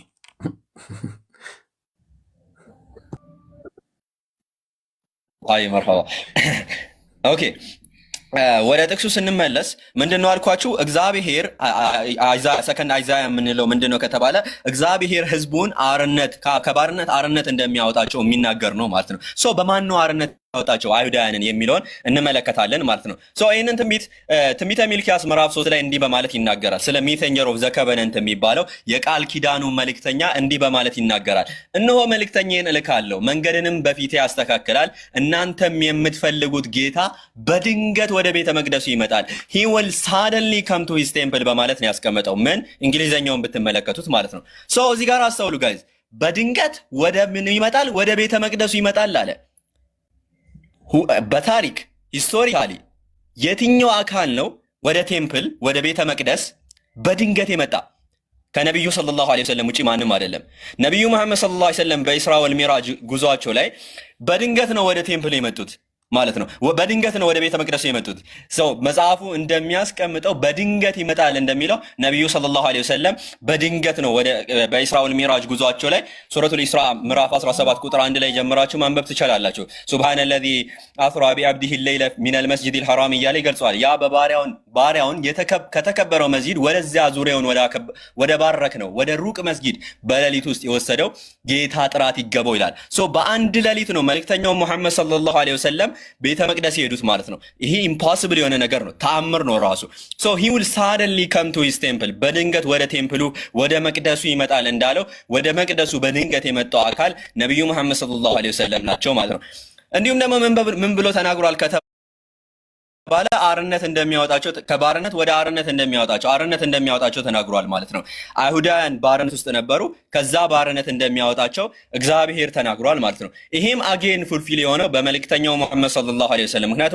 አይ መርሐባ ኦኬ። ወደ ጥቅሱ ስንመለስ ምንድነው አልኳችሁ? እግዚአብሔር ሰከንድ አይዛያ የምንለው ምንድነው ከተባለ እግዚአብሔር ህዝቡን ከባርነት አርነት እንደሚያወጣቸው የሚናገር ነው ማለት ነው። ሶ በማን ነው አርነት ያወጣቸው? አይሁዳውያንን የሚለውን እንመለከታለን ማለት ነው። ሶ ይህንን ትንቢተ ሚልክያስ ምዕራፍ 3 ላይ እንዲህ በማለት ይናገራል። ስለ ሜሴንጀር ኦፍ ዘ ኮቨነንት የሚባለው የቃል ኪዳኑ መልእክተኛ እንዲህ በማለት ይናገራል። እነሆ መልእክተኛዬን እልካለሁ፣ መንገድንም በፊቴ ያስተካክላል። እናንተም የምትፈልጉት ጌታ በድንገት ወደ ቤተ መቅደሱ ይመጣል። he will suddenly come to his temple በማለት ነው ያስቀመጠው። ምን እንግሊዘኛውን ብትመለከቱት ማለት ነው። ሶ እዚህ ጋር አስተውሉ ጋይዝ። በድንገት ወደ ምን ይመጣል? ወደ ቤተ መቅደሱ ይመጣል አለ። በታሪክ ሂስቶሪካሊ የትኛው አካል ነው ወደ ቴምፕል ወደ ቤተ መቅደስ በድንገት የመጣ? ከነቢዩ ሰለላሁ ዐለይሂ ወሰለም ውጪ ማንም አይደለም። ነቢዩ መሐመድ ሰለላሁ ዐለይሂ ወሰለም በኢስራ ወልሚራጅ ጉዟቸው ላይ በድንገት ነው ወደ ቴምፕል የመጡት ማለት ነው። በድንገት ነው ወደ ቤተ መቅደሱ የመጡት። ሰው መጽሐፉ እንደሚያስቀምጠው በድንገት ይመጣል እንደሚለው ነቢዩ ሰለላሁ ዐለይሂ ወሰለም በድንገት ነው በኢስራ ወልሚራጅ ጉዟቸው ላይ ሱረቱል ኢስራ ምዕራፍ 17 ቁጥር 1 ላይ ጀምራችሁ ማንበብ ትችላላችሁ። ሱብሃነለዚ አስራ ቢዐብዲሂ ሌይለ ሚነል መስጂዲል ሐራም እያለ ይገልጸዋል። ያ ባሪያውን ከተከበረው መስጂድ ወደዚያ ዙሪያውን ወደ ባረክ ነው ወደ ሩቅ መስጂድ በሌሊት ውስጥ የወሰደው ጌታ ጥራት ይገባው ይላል። ሶ በአንድ ሌሊት ነው መልእክተኛው ሙሐመድ ሰለላሁ ዐለይሂ ወሰለም ቤተ መቅደስ የሄዱት ማለት ነው። ይሄ ኢምፖሲብል የሆነ ነገር ነው፣ ተአምር ነው ራሱ። ሶ he will suddenly come to his temple በድንገት ወደ ቴምፕሉ ወደ መቅደሱ ይመጣል እንዳለው ወደ መቅደሱ በድንገት የመጣው አካል ነብዩ መሐመድ ሰለላሁ ዐለይሂ ወሰለም ናቸው ማለት ነው። እንዲሁም ደግሞ ምን ብሎ ተናግሯል ከተባለ አርነት እንደሚያወጣቸው ከባርነት ወደ አርነት እንደሚያወጣቸው ተናግሯል ማለት ነው። አይሁዳውያን ባርነት ውስጥ ነበሩ፣ ከዛ ባርነት እንደሚያወጣቸው እግዚአብሔር ተናግሯል ማለት ነው። ይሄም አጌን ፉልፊል የሆነው በመልእክተኛው ሙሐመድ ሰለላሁ ዐለይሂ ወሰለም ምክንያቱም